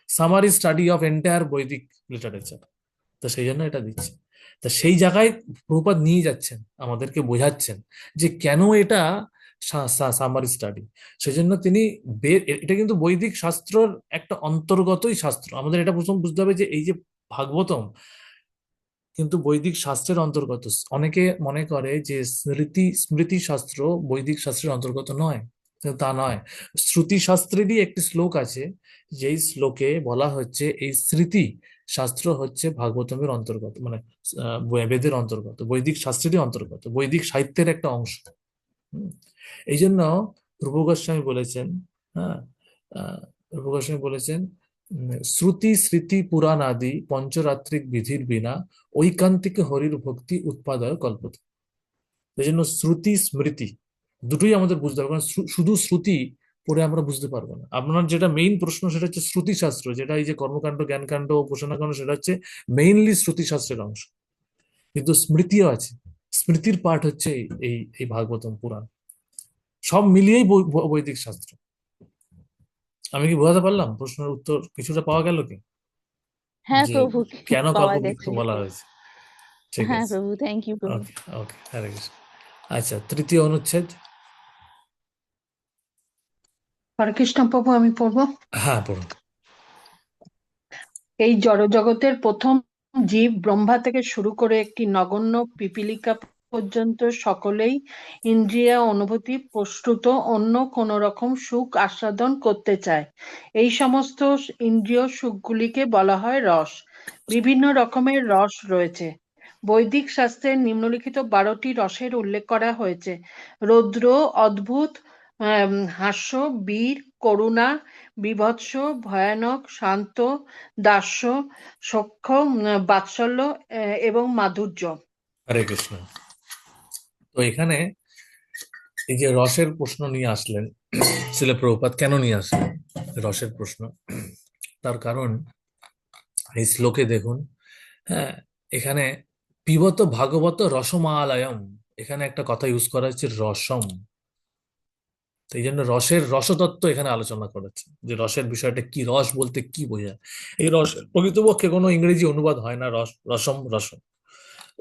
সামারি স্টাডি অফ এন্টায়ার বৈদিক লিটারেচার। তো সেই জন্য এটা দিচ্ছে। তা সেই জায়গায় প্রভুপাদ নিয়ে যাচ্ছেন, আমাদেরকে বোঝাচ্ছেন যে কেন এটা সামারি স্টাডি। সেজন্য তিনি এটা কিন্তু বৈদিক শাস্ত্রর একটা অন্তর্গতই শাস্ত্র। আমাদের এটা প্রথম বুঝতে হবে যে এই যে ভাগবতম কিন্তু বৈদিক শাস্ত্রের অন্তর্গত। অনেকে মনে করে যে স্মৃতি শাস্ত্র বৈদিক শাস্ত্রের অন্তর্গত নয়, কিন্তু তা নয়। শ্রুতি শাস্ত্রেরই একটি শ্লোক আছে, যেই শ্লোকে বলা হচ্ছে এই স্মৃতি শাস্ত্র হচ্ছে ভাগবতমের অন্তর্গত, মানে বেদের অন্তর্গত, বৈদিক শাস্ত্রেরই অন্তর্গত, বৈদিক সাহিত্যের একটা অংশ। হুম। এই জন্য রূপ গোস্বামী বলেছেন, হ্যাঁ, রূপ গোস্বামী বলেছেন, শ্রুতি স্মৃতি পুরাণ আদি পঞ্চরাত্রিক বিধির বিনা ঐকান্তিক হরির ভক্তি উৎপাদয় কল্পতে। এই জন্য শ্রুতি স্মৃতি দুটোই আমাদের বুঝতে হবে, কারণ শুধু শ্রুতি পড়ে আমরা বুঝতে পারবো না। আপনার যেটা মেইন প্রশ্ন সেটা হচ্ছে শ্রুতি শাস্ত্র, যেটা এই যে কর্মকাণ্ড জ্ঞানকাণ্ড উপাসনাকাণ্ড, সেটা হচ্ছে মেইনলি শ্রুতি শাস্ত্রের অংশ। কিন্তু স্মৃতিও আছে, স্মৃতির পাঠ হচ্ছে এই এই ভাগবতম পুরাণ। সব মিলিয়েই বৈদিক শাস্ত্র। আমি কি বোঝাতে পারলাম? প্রশ্নের উত্তর কিছুটা পাওয়া গেল কি, হ্যাঁ যে প্রভু, কেন পাওয়া কল্পবৃক্ষ গেছে। বলা হয়েছে? ঠিক হ্যাঁ আছে, প্রভু, থ্যাংক ইউ প্রভু। ওকে ওকে, হরে কৃষ্ণ। আচ্ছা, তৃতীয় অনুচ্ছেদ। হরে কৃষ্ণ প্রভু, আমি পড়বো। হ্যাঁ, পড়ুন। এই জড়জগতের প্রথম জীব ব্রহ্মা থেকে শুরু করে একটি নগণ্য পিপীলিকা পর্যন্ত সকলেই ইন্দ্রিয় অনুভূতি প্রস্তুত অন্য কোন রকম সুখ আস্বাদন করতে চায়। এই সমস্ত ইন্দ্রিয় সুখগুলিকে বলা হয় রস। বিভিন্ন রকমের রস রয়েছে। বৈদিক শাস্ত্রে নিম্নলিখিত 12টি রসের উল্লেখ করা হয়েছে: রৌদ্র, অদ্ভুত, হাস্য, বীর, করুণা, বীভৎস, ভয়ানক, শান্ত, দাস্য, সখ্য, বাৎসল্য এবং মাধুর্য। হরে কৃষ্ণ। তো এখানে এই যে রসের প্রশ্ন নিয়ে আসলেন শিলা প্রভুপাদ, কেন নিয়ে আসলেন রসের প্রশ্ন? তার কারণ এই শ্লোকে দেখুন, হ্যাঁ, এখানে পিবত ভাগবত রসমালয়ম, এখানে একটা কথা ইউজ করা হচ্ছে রসম। তো এই জন্য রসের রসতত্ত্ব এখানে আলোচনা করেছে, যে রসের বিষয়টা কি, রস বলতে কি বোঝায়। এই রস প্রকৃতপক্ষে কোনো ইংরেজি অনুবাদ হয় না, রসম রসম।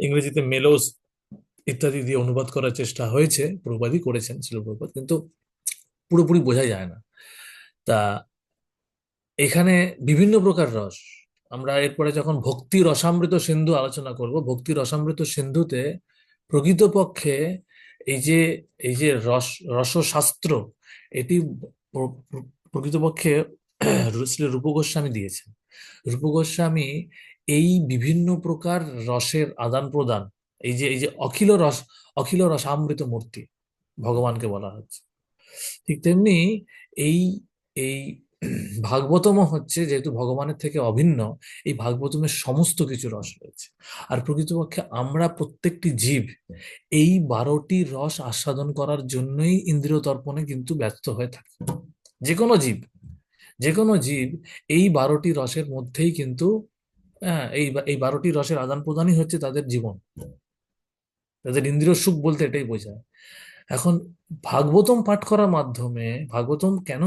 ইংরেজিতে মেলোস ইত্যাদি দিয়ে অনুবাদ করার চেষ্টা হয়েছে, প্রভুপাদই করেছেন, ছিল প্রভুপাদ, কিন্তু পুরোপুরি বোঝা যায় না। তা এখানে বিভিন্ন প্রকার রস। আমরা এরপরে যখন ভক্তি রসামৃত সিন্ধু আলোচনা করব, ভক্তি রসামৃত সিন্ধুতে প্রকৃতপক্ষে এই যে এই যে রসশাস্ত্র, এটি প্রকৃতপক্ষে শ্রী রূপ গোস্বামী দিয়েছেন। রূপ গোস্বামী এই বিভিন্ন প্রকার রসের আদান প্রদান, এই যে অখিল রসামৃত মূর্তি ভগবানকে বলা হচ্ছে। ঠিক তেমনি এই এই ভাগবতম হচ্ছে যেহেতু ভগবানের থেকে অভিন্ন, এই ভাগবতমের সমস্ত কিছু রস রয়েছে। আর প্রকৃতপক্ষে আমরা প্রত্যেকটি জীব এই 12টি রস আস্বাদন করার জন্যই ইন্দ্রিয় তর্পণে কিন্তু ব্যস্ত হয়ে থাকে। যে কোনো জীব, যে কোনো জীব এই 12টি রসের মধ্যেই কিন্তু, হ্যাঁ, এই 12টি রসের আদান প্রদানই হচ্ছে তাদের জীবন, তাদের ইন্দ্রিয় সুখ বলতে এটাই বোঝায়। এখন ভাগবতম পাঠ করার মাধ্যমে, ভাগবতম কেন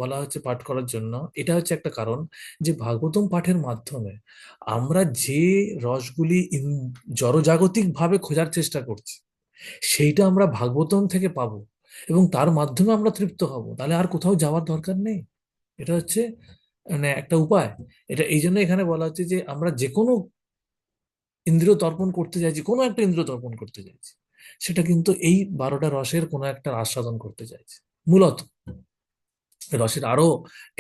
বলা হচ্ছে পাঠ করার জন্য, এটা হচ্ছে একটা কারণ, যে ভাগবতম পাঠের মাধ্যমে আমরা যে রসগুলি জড়জাগতিক ভাবে খোঁজার চেষ্টা করছি, সেইটা আমরা ভাগবতম থেকে পাবো এবং তার মাধ্যমে আমরা তৃপ্ত হব। তাহলে আর কোথাও যাওয়ার দরকার নেই। এটা হচ্ছে মানে একটা উপায়। এটা এই জন্য এখানে বলা হচ্ছে যে আমরা যে কোনো ইন্দ্রিয় তর্পণ করতে চাইছি, কোনো একটা ইন্দ্রিয় তর্পণ করতে চাইছি, সেটা কিন্তু এই 12টা রসের কোনো একটা আস্বাদন করতে চাইছে মূলত। রসের আরো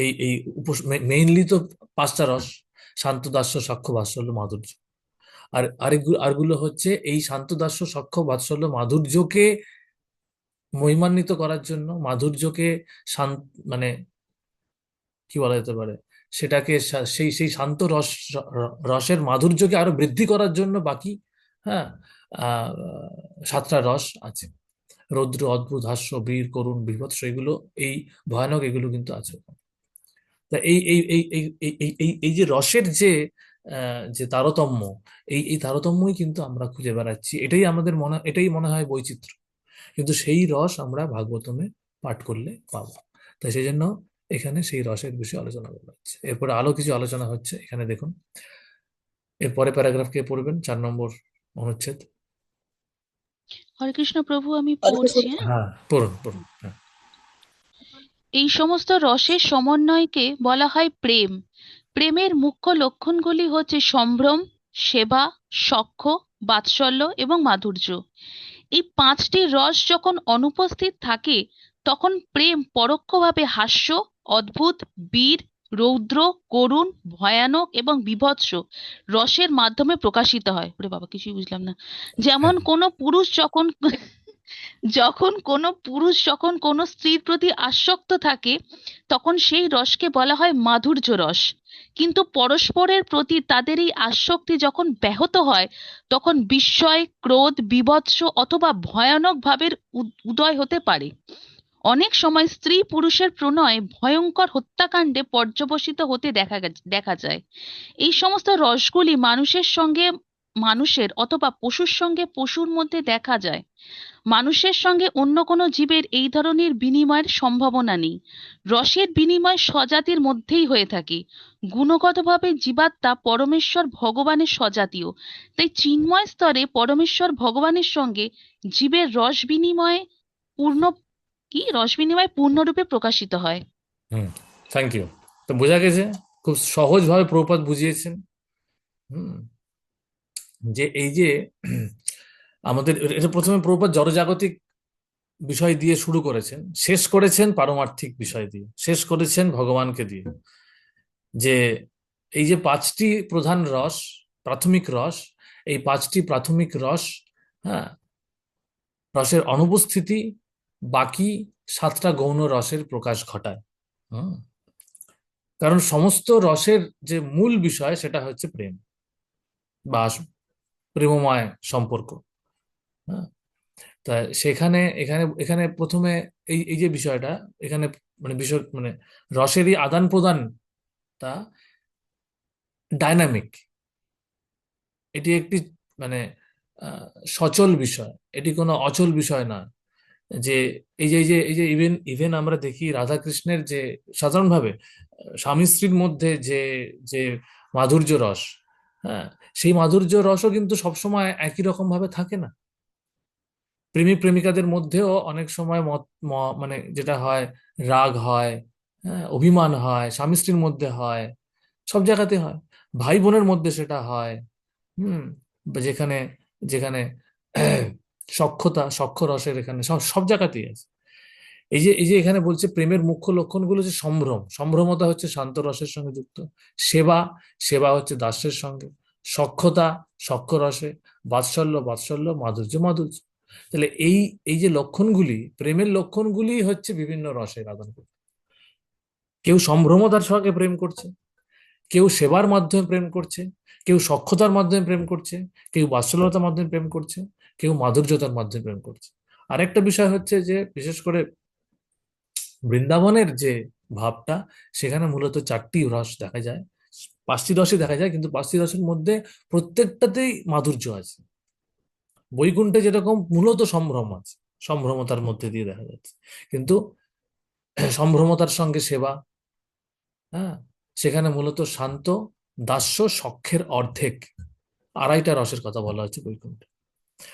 এই এই মেইনলি তো 5টা রস: শান্ত, দাস্য, সখ্য, বাৎসল্য, মাধুর্য। আর আরগুলো হচ্ছে এই শান্ত, দাস্য, সখ্য, বাৎসল্য, মাধুর্যকে মহিমান্বিত করার জন্য, মাধুর্যকে শান্ত মানে কি বলা যেতে পারে, সেটাকে সেই সেই শান্ত রসের মাধুর্যকে আরো বৃদ্ধি করার জন্য বাকি, হ্যাঁ, 7টা রস আছে। রৌদ্র, অদ্ভুত, হাস্য, বীর, করুণ, বীভৎস, এগুলো এই ভয়ানক, এগুলো কিন্তু আছে। তা এই যে রসের যে যে তারতম্য, এই তারতম্যই কিন্তু আমরা খুঁজে বেড়াচ্ছি। এটাই আমাদের এটাই মনে হয় বৈচিত্র্য। কিন্তু সেই রস আমরা ভাগবতমে পাঠ করলে পাবো। তাই সেই জন্য এখানে সেই রসের বিষয়ে আলোচনা করা হচ্ছে। এরপরে আরো কিছু আলোচনা হচ্ছে এখানে দেখুন। এরপরে প্যারাগ্রাফ কে পড়বেন? 4 নম্বর অনুচ্ছেদ। হরে কৃষ্ণ প্রভু, আমি পড়ছি। হ্যাঁ, হ্যাঁ, পড়ুন পড়ুন, হ্যাঁ। এই সমস্ত রসের সমন্বয়কে বলা হয় প্রেম। প্রেমের মুখ্য লক্ষণগুলি হচ্ছে সম্ভ্রম, সেবা, সখ্য, বাৎসল্য এবং মাধুর্য। এই পাঁচটি রস যখন অনুপস্থিত থাকে তখন প্রেম পরোক্ষভাবে হাস্য, অদ্ভুত, বীর, রৌদ্র, করুণ, ভয়ানক এবং বীভৎস রসের মাধ্যমে প্রকাশিত হয়। ওরে বাবা, কিছুই বুঝলাম না। যেমন কোনো পুরুষ যখন যখন কোনো স্ত্রীর প্রতি আসক্ত থাকে তখন সেই রসকে বলা হয় মাধুর্য রস। কিন্তু পরস্পরের প্রতি তাদের এই আসক্তি যখন ব্যাহত হয় তখন বিস্ময়, ক্রোধ, বীভৎস অথবা ভয়ানক ভাবের উদয় হতে পারে। অনেক সময় স্ত্রী পুরুষের প্রণয় ভয়ঙ্কর হত্যাকাণ্ডে পর্যবসিত হতে দেখা যায়। এই সমস্ত রসগুলি মানুষের সঙ্গে মানুষের অথবা পশুর সঙ্গে পশুর মধ্যে দেখা যায়। মানুষের সঙ্গে অন্য কোনো জীবের এই ধরনের বিনিময়ের সম্ভাবনা নেই। রসের বিনিময় স্বজাতির মধ্যেই হয়ে থাকে। গুণগতভাবে জীবাত্মা পরমেশ্বর ভগবানের স্বজাতীয়, তাই চিন্ময় স্তরে পরমেশ্বর ভগবানের সঙ্গে জীবের রস বিনিময় পূর্ণরূপে প্রকাশিত হয়। হুম, থ্যাংক ইউ। তো বোঝা গেছে, খুব সহজভাবে প্রভুপাদ বুঝিয়েছেন। হুম, যে এই যে আমাদের এটা প্রথমে প্রভুপাদ জড়জাগতিক বিষয় দিয়ে শুরু করেছেন, শেষ করেছেন পারমার্থিক বিষয় দিয়ে, শেষ করেছেন ভগবানকে দিয়ে। যে এই যে পাঁচটি প্রধান রস, প্রাথমিক রস, এই পাঁচটি প্রাথমিক রস, হ্যাঁ, রসের অনুপস্থিতি বাকি সাতটা গৌণ রসের প্রকাশ ঘটায়। হুম, কারণ সমস্ত রসের যে মূল বিষয় সেটা হচ্ছে প্রেম বা প্রেমময় সম্পর্ক। হ্যাঁ, তা সেখানে এখানে এখানে প্রথমে এই এই যে বিষয়টা এখানে, মানে বিষয় মানে রসেরই আদান প্রদানটা ডাইনামিক। এটি একটি মানে আহ, সচল বিষয়, এটি কোনো অচল বিষয় না। যে এই যে ইভেন ইভেন আমরা দেখি রাধা কৃষ্ণের যে সাধারণভাবে স্বামী স্ত্রীর মধ্যে যে যে মাধুর্য রস, হ্যাঁ, সেই মাধুর্য রসও কিন্তু সবসময় একই রকম ভাবে থাকে না। প্রেমিক প্রেমিকাদের মধ্যেও অনেক সময় মানে যেটা হয়, রাগ হয়, হ্যাঁ, অভিমান হয়, স্বামী স্ত্রীর মধ্যে হয়, সব জায়গাতে হয়, ভাই বোনের মধ্যে সেটা হয়। হুম, বা যেখানে যেখানে সখ্য রসের এখানে সব সব জায়গাতেই আছে। এই যে এখানে বলছে প্রেমের মুখ্য লক্ষণগুলো হচ্ছে সম্ভ্রম, সম্ভ্রমতা হচ্ছে শান্ত রসের সঙ্গে যুক্ত, সেবা, সেবা হচ্ছে দাস্যের সঙ্গে, সখ্যতা, সখ্য রসে, বাৎসল্য, বাৎসল্য, মাধুর্য, মাধুর্য। তাহলে এই এই যে লক্ষণগুলি, প্রেমের লক্ষণগুলি হচ্ছে বিভিন্ন রসের আদান প্রদান। কেউ সম্ভ্রমতার সঙ্গে প্রেম করছে, কেউ সেবার মাধ্যমে প্রেম করছে, কেউ সখ্যতার মাধ্যমে প্রেম করছে, কেউ বাৎসল্যতার মাধ্যমে প্রেম করছে, কেউ মাধুর্যতার মাধ্যমে প্রেম করছে। আরেকটা বিষয় হচ্ছে যে বিশেষ করে বৃন্দাবনের যে ভাবটা, সেখানে মূলত চারটি রস দেখা যায়, পাঁচটি রসই দেখা যায়, কিন্তু পাঁচটি রসের মধ্যে প্রত্যেকটাতেই মাধুর্য আছে। বৈকুণ্ঠে যেরকম মূলত সম্ভ্রম আছে, সম্ভ্রমতার মধ্যে দিয়ে দেখা যাচ্ছে, কিন্তু সম্ভ্রমতার সঙ্গে সেবা, হ্যাঁ, সেখানে মূলত শান্ত, দাস্য, সখ্যের অর্ধেক, আড়াইটা রসের কথা বলা হচ্ছে বৈকুণ্ঠে।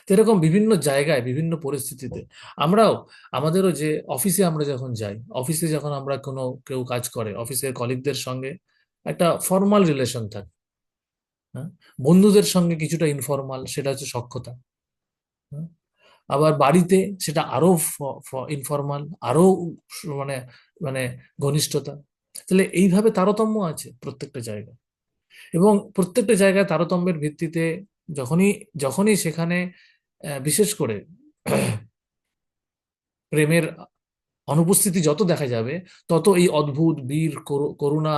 তো এরকম বিভিন্ন জায়গায় বিভিন্ন পরিস্থিতিতে আমরাও, আমাদেরও যে অফিসে আমরা যখন যাই, অফিসে যখন আমরা কোনো কেউ কাজ করে, অফিসের কলিগদের সঙ্গে একটা ফর্মাল রিলেশন থাকে, হ্যাঁ, বন্ধুদের সঙ্গে কিছুটা ইনফর্মাল, সেটা হচ্ছে সখ্যতা। হ্যাঁ, আবার বাড়িতে সেটা আরো ইনফর্মাল, আরো মানে মানে ঘনিষ্ঠতা। তাহলে এইভাবে তারতম্য আছে প্রত্যেকটা জায়গায়, এবং প্রত্যেকটা জায়গায় তারতম্যের ভিত্তিতে যখনই যখনই সেখানে বিশেষ করে প্রেমের অনুপস্থিতি যত দেখা যাবে, তত এই অদ্ভুত, বীর, করুণা,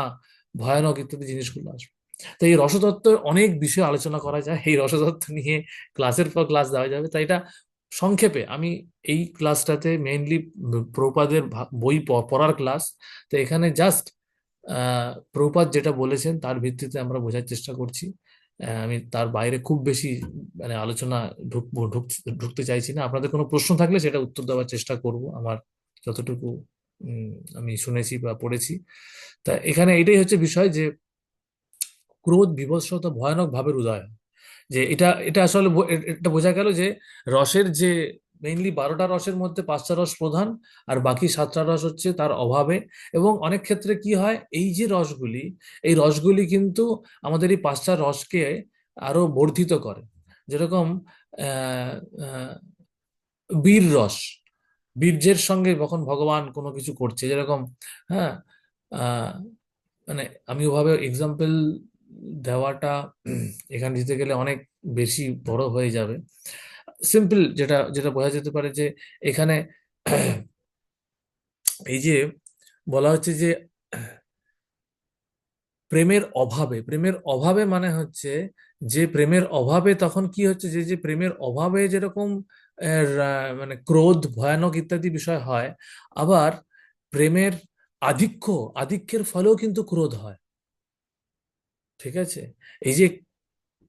ভয়ানক ইত্যাদি জিনিসগুলো আসবে। তো এই রসতত্ত্বের অনেক বিষয় আলোচনা করা যায়, এই রসতত্ত্ব নিয়ে ক্লাসের পর ক্লাস দেওয়া যাবে। তাই এটা সংক্ষেপে আমি এই ক্লাসটাতে মেইনলি প্রভুপাদের বই পড়ার ক্লাস। তো এখানে জাস্ট প্রভুপাদ যেটা বলেছেন তার ভিত্তিতে আমরা বোঝার চেষ্টা করছি। আমি তার বাইরে খুব বেশি মানে আলোচনা ঢুকতে চাইছি না। আপনাদের কোনো প্রশ্ন থাকলে সেটা উত্তর দেওয়ার চেষ্টা করব আমার যতটুকু উম, আমি শুনেছি বা পড়েছি। তা এখানে এটাই হচ্ছে বিষয় যে ক্রোধ, বিভৎসতা, ভয়ানক ভাবের উদয় হয়। যে এটা এটা আসলে এটা বোঝা গেল যে রসের যে মেইনলি 12টা রসের মধ্যে 5টা রস প্রধান, আর বাকি 7টা রস হচ্ছে তার অভাবে। এবং অনেক ক্ষেত্রে কি হয়, এই যে রসগুলি, এই রসগুলি কিন্তু আমাদের এই 5টা রসকে আরো বর্ধিত করে। যেরকম আহ আহ, বীর রস, বীর্যের সঙ্গে যখন ভগবান কোনো কিছু করছে, যেরকম, হ্যাঁ, আহ, মানে আমি ওভাবে এক্সাম্পল দেওয়াটা এখানে দিতে গেলে অনেক বেশি বড় হয়ে যাবে। সিম্পল যেটা যেটা বোঝা যেতে পারে যে এখানে এই যে বলা হচ্ছে যে প্রেমের অভাবে মানে হচ্ছে যে প্রেমের অভাবে তখন কি হচ্ছে, যে যে প্রেমের অভাবে যেরকম মানে ক্রোধ, ভয়ানক ইত্যাদি বিষয় হয়, আবার প্রেমের আধিক্যের ফলেও কিন্তু ক্রোধ হয়। ঠিক আছে? এই যে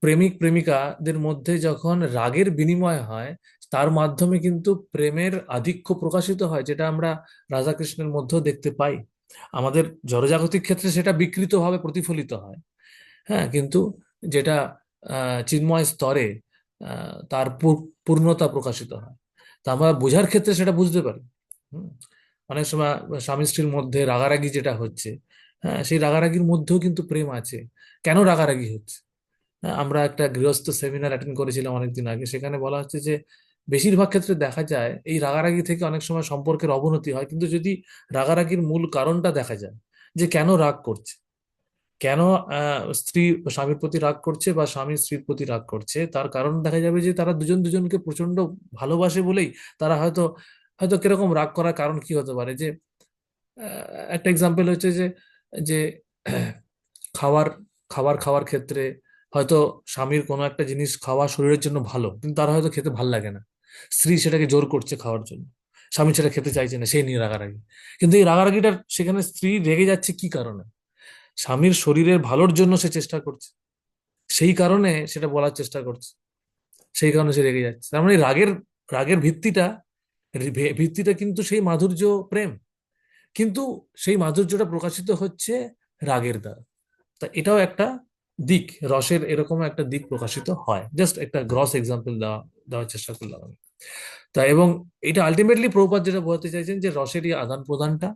প্রেমিক প্রেমিকাদের মধ্যে যখন রাগের বিনিময় হয়, তার মাধ্যমে কিন্তু প্রেমের আধিক্য প্রকাশিত হয়, যেটা আমরা রাধাকৃষ্ণের মধ্যেও দেখতে পাই। আমাদের জড়জাগতিক ক্ষেত্রে সেটা বিকৃতভাবে প্রতিফলিত হয়, হ্যাঁ, কিন্তু যেটা চিন্ময় স্তরে তার পূর্ণতা প্রকাশিত হয়, তা আমরা বোঝার ক্ষেত্রে সেটা বুঝতে পারি। হুম। অনেক সময় স্বামী স্ত্রীর মধ্যে রাগারাগি যেটা হচ্ছে, হ্যাঁ, সেই রাগারাগির মধ্যেও কিন্তু প্রেম আছে। কেন রাগারাগি হচ্ছে? হ্যাঁ, আমরা একটা গৃহস্থ সেমিনার অ্যাটেন্ড করেছিলাম অনেকদিন আগে, সেখানে বলা হচ্ছে যে বেশিরভাগ ক্ষেত্রে দেখা যায় এই রাগারাগি থেকে অনেক সময় সম্পর্কের অবনতি হয়, কিন্তু যদি রাগারাগির মূল কারণটা দেখা যায় যে কেন রাগ করছে, কেন স্ত্রী স্বামীর প্রতি রাগ করছে বা স্বামী স্ত্রীর প্রতি রাগ করছে, তার কারণ দেখা যাবে যে তারা দুজন দুজনকে প্রচন্ড ভালোবাসে বলেই তারা হয়তো হয়তো কিরকম রাগ করার কারণ কি হতে পারে, যে একটা এক্সাম্পল হচ্ছে যে যে খাবার খাবার খাওয়ার ক্ষেত্রে হয়তো স্বামীর কোনো একটা জিনিস খাওয়া শরীরের জন্য ভালো, কিন্তু তার হয়তো খেতে ভাল লাগে না, স্ত্রী সেটাকে জোর করছে খাওয়ার জন্য, স্বামী সেটা খেতে চাইছে না, সেই নিয়ে রাগারাগি। কিন্তু এই রাগারাগিটার সেখানে স্ত্রী রেগে যাচ্ছে কি কারণে? স্বামীর শরীরের ভালোর জন্য সে চেষ্টা করছে, সেই কারণে সেটা বলার চেষ্টা করছে, সেই কারণে সে রেগে যাচ্ছে। তার মানে এই রাগের রাগের ভিত্তিটা কিন্তু সেই মাধুর্য, প্রেম, কিন্তু সেই মাধুর্যটা প্রকাশিত হচ্ছে রাগের দ্বারা। তা এটাও একটা দিক, রসের এরকম একটা দিক প্রকাশিত হয়। জাস্ট একটা গ্রস এক্সাম্পল দেওয়ার চেষ্টা করলাম আমি। তা এবং এটা আলটিমেটলি প্রভুপাদ যেটা বলতে চাইছেন যে রসের এই আদান প্রদানটা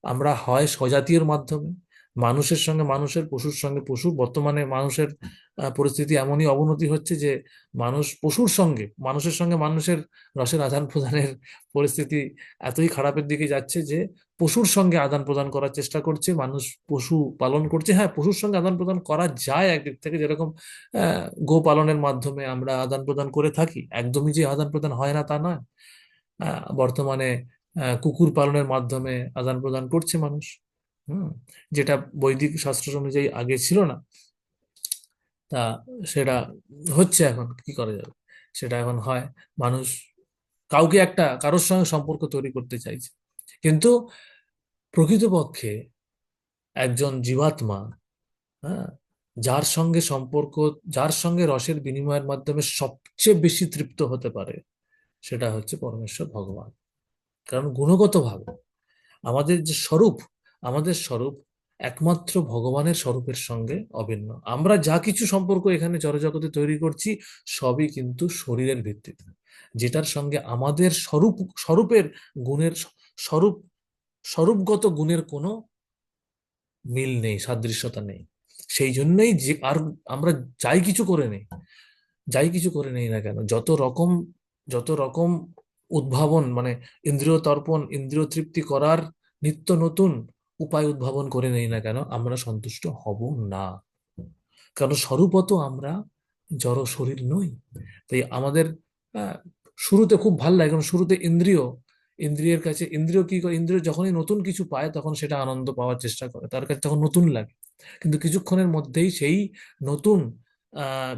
আমরা হয় স্বজাতীয়র মাধ্যমে, মানুষের সঙ্গে মানুষের, পশুর সঙ্গে পশু। বর্তমানে মানুষের পরিস্থিতি এমনই অবনতি হচ্ছে যে মানুষের সঙ্গে মানুষের রসের আদান প্রদানের পরিস্থিতি এতই খারাপের দিকে যাচ্ছে যে পশুর সঙ্গে আদান প্রদান করার চেষ্টা করছে মানুষ, পশু পালন করছে। হ্যাঁ, পশুর সঙ্গে আদান প্রদান করা যায় একদিক থেকে, যেরকম গো পালনের মাধ্যমে আমরা আদান প্রদান করে থাকি, একদমই যে আদান প্রদান হয় না তা নয়। বর্তমানে কুকুর পালনের মাধ্যমে আদান প্রদান করছে মানুষ। হুম। যেটা বৈদিক শাস্ত্র অনুযায়ী আগে ছিল না, তা সেটা হচ্ছে এখন, কি করা যাবে, সেটা এখন হয়। মানুষ কারোর সঙ্গে সম্পর্ক তৈরি করতে চাইছে, কিন্তু প্রকৃতপক্ষে একজন জীবাত্মা, হ্যাঁ, যার সঙ্গে সম্পর্ক, যার সঙ্গে রসের বিনিময়ের মাধ্যমে সবচেয়ে বেশি তৃপ্ত হতে পারে, সেটা হচ্ছে পরমেশ্বর ভগবান। কারণ গুণগতভাবে আমাদের যে স্বরূপ, আমাদের স্বরূপ একমাত্র ভগবানের স্বরূপের সঙ্গে অভিন্ন। আমরা যা কিছু সম্পর্ক এখানে জড়জগতে তৈরি করছি, সবই কিন্তু শরীরের ভিত্তিতে, যেটার সঙ্গে আমাদের স্বরূপের গুণের, স্বরূপ স্বরূপগত গুণের কোনো মিল নেই, সাদৃশ্যতা নেই। সেই জন্যই যে আর আমরা যাই কিছু করে নেই, না কেন, যত রকম উদ্ভাবন, মানে ইন্দ্রিয় তর্পণ, ইন্দ্রিয় তৃপ্তি করার নিত্য নতুন উপায় উদ্ভাবন করে নেই না কেন, আমরা সন্তুষ্ট হব না। কারণ স্বরূপত আমরা জড় শরীর নই। তাই আমাদের আহ, শুরুতে খুব ভাল লাগে, কারণ শুরুতে ইন্দ্রিয়ের কাছে, ইন্দ্রিয় কি করে, ইন্দ্রিয় যখনই নতুন কিছু পায় তখন সেটা আনন্দ পাওয়ার চেষ্টা করে, তার কাছে তখন নতুন লাগে। কিন্তু কিছুক্ষণের মধ্যেই সেই নতুন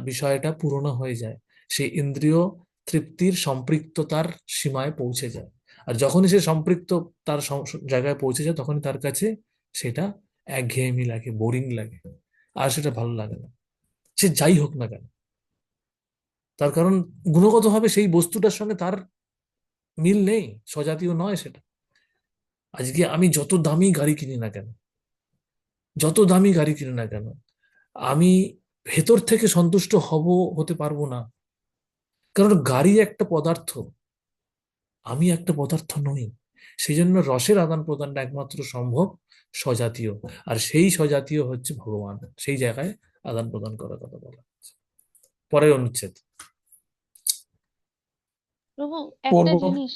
বিষয়টা পুরনো হয়ে যায়, সেই ইন্দ্রিয় তৃপ্তির সম্পৃক্ততার সীমায় পৌঁছে যায়। আর যখনই সে সম্পৃক্ত তার জায়গায় পৌঁছে যায়, তখনই তার কাছে সেটা একঘেয়েমি লাগে, বোরিং লাগে, আর সেটা ভালো লাগে না, সে যাই হোক না কেন। তার কারণ গুণগতভাবে সেই বস্তুটার সঙ্গে তার মিল নেই, স্বজাতীয় নয় সেটা। আজকে আমি যত দামি গাড়ি কিনি না কেন, যত দামি গাড়ি কিনি না কেন, আমি ভেতর থেকে সন্তুষ্ট হতে পারবো না। কারণ গাড়ি একটা পদার্থ, আমি একটা পদার্থ নই। সেই জন্য রসের আদান প্রদানটা একমাত্র সম্ভব স্বজাতীয়, আর সেই স্বজাতীয় হচ্ছে ভগবান। সেই জায়গায় আদান প্রদান করার কথা বলা হচ্ছে। পরের অনুচ্ছেদ। প্রভু একটা পূর্ব জিনিস,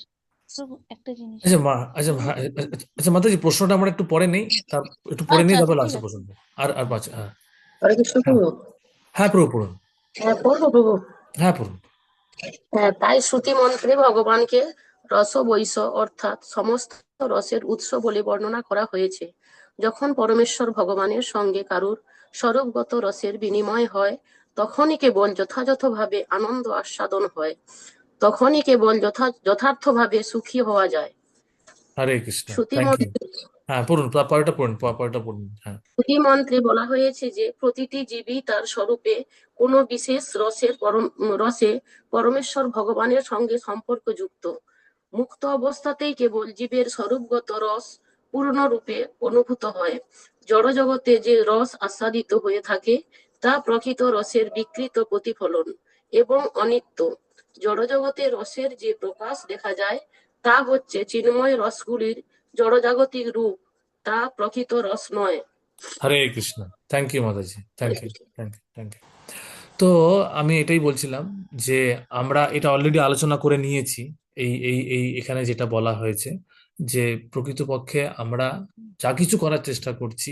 প্রভু একটা জিনিস, আচ্ছা মা, আচ্ছা প্রভু আচ্ছা মাতাজি, প্রশ্নটা আমরা একটু পরে নেই, তার একটু পরে আচ্ছা নিয়ে আচ্ছা তারপর ঠিক লাস্টে আছে। প্রশ্ন। আর আর পাঁচ, হ্যাঁ। হরে কৃষ্ণ হ্যাঁ, প্রভু। হ্যাঁ প্রভু পড়ুন। হ্যাঁ, পড়বো প্রভু। হ্যাঁ পড়ুন। হ্যাঁ, তাই শ্রুতি মন্ত্রে ভগবানকে রস বৈষ অর্থাৎ সমস্ত রসের উৎস বলে বর্ণনা করা হয়েছে। যখন পরমেশ্বর ভগবানের সঙ্গে কারুর স্বরূপগত রসের বিনিময় হয়, তখনই কেবল যথাযথভাবে আনন্দ আস্বাদন হয়, তখনই কেবল যথার্থভাবে সুখী হওয়া যায়। হরে কৃষ্ণ, শ্রুতি থ্যাংক ইউ। মন্ত্রে হ্যাঁ পড়ুন, পরেরটা পড়ুন, পরেরটা পড়ুন। হ্যাঁ। শ্রুতি মন্ত্রে বলা হয়েছে যে প্রতিটি জীবই তার স্বরূপে কোনো বিশেষ রসে পরমেশ্বর ভগবানের সঙ্গে সম্পর্কযুক্ত। মুক্ত অবস্থাতেই কেবল জীবের স্বরূপগত রস পূর্ণরূপে অনুভূত হয়। জড়জগতে যে রস আস্বাদিত হয়ে থাকে তা প্রকৃত রসের বিকৃত প্রতিফলন এবং অনিত্য। জড়জগতে রসের যে প্রকাশ দেখা যায় তা হচ্ছে চিন্ময় রসগুলির জড়জাগতিক রূপ, তা প্রকৃত রস নয়। হরে Krishna, thank you Mataji, Hare thank you, Krishna. Thank you, thank you. তো আমি এটাই বলছিলাম যে আমরা এটা অলরেডি আলোচনা করে নিয়েছি। এই এখানে যেটা বলা হয়েছে যে প্রকৃতপক্ষে আমরা যা কিছু করার চেষ্টা করছি,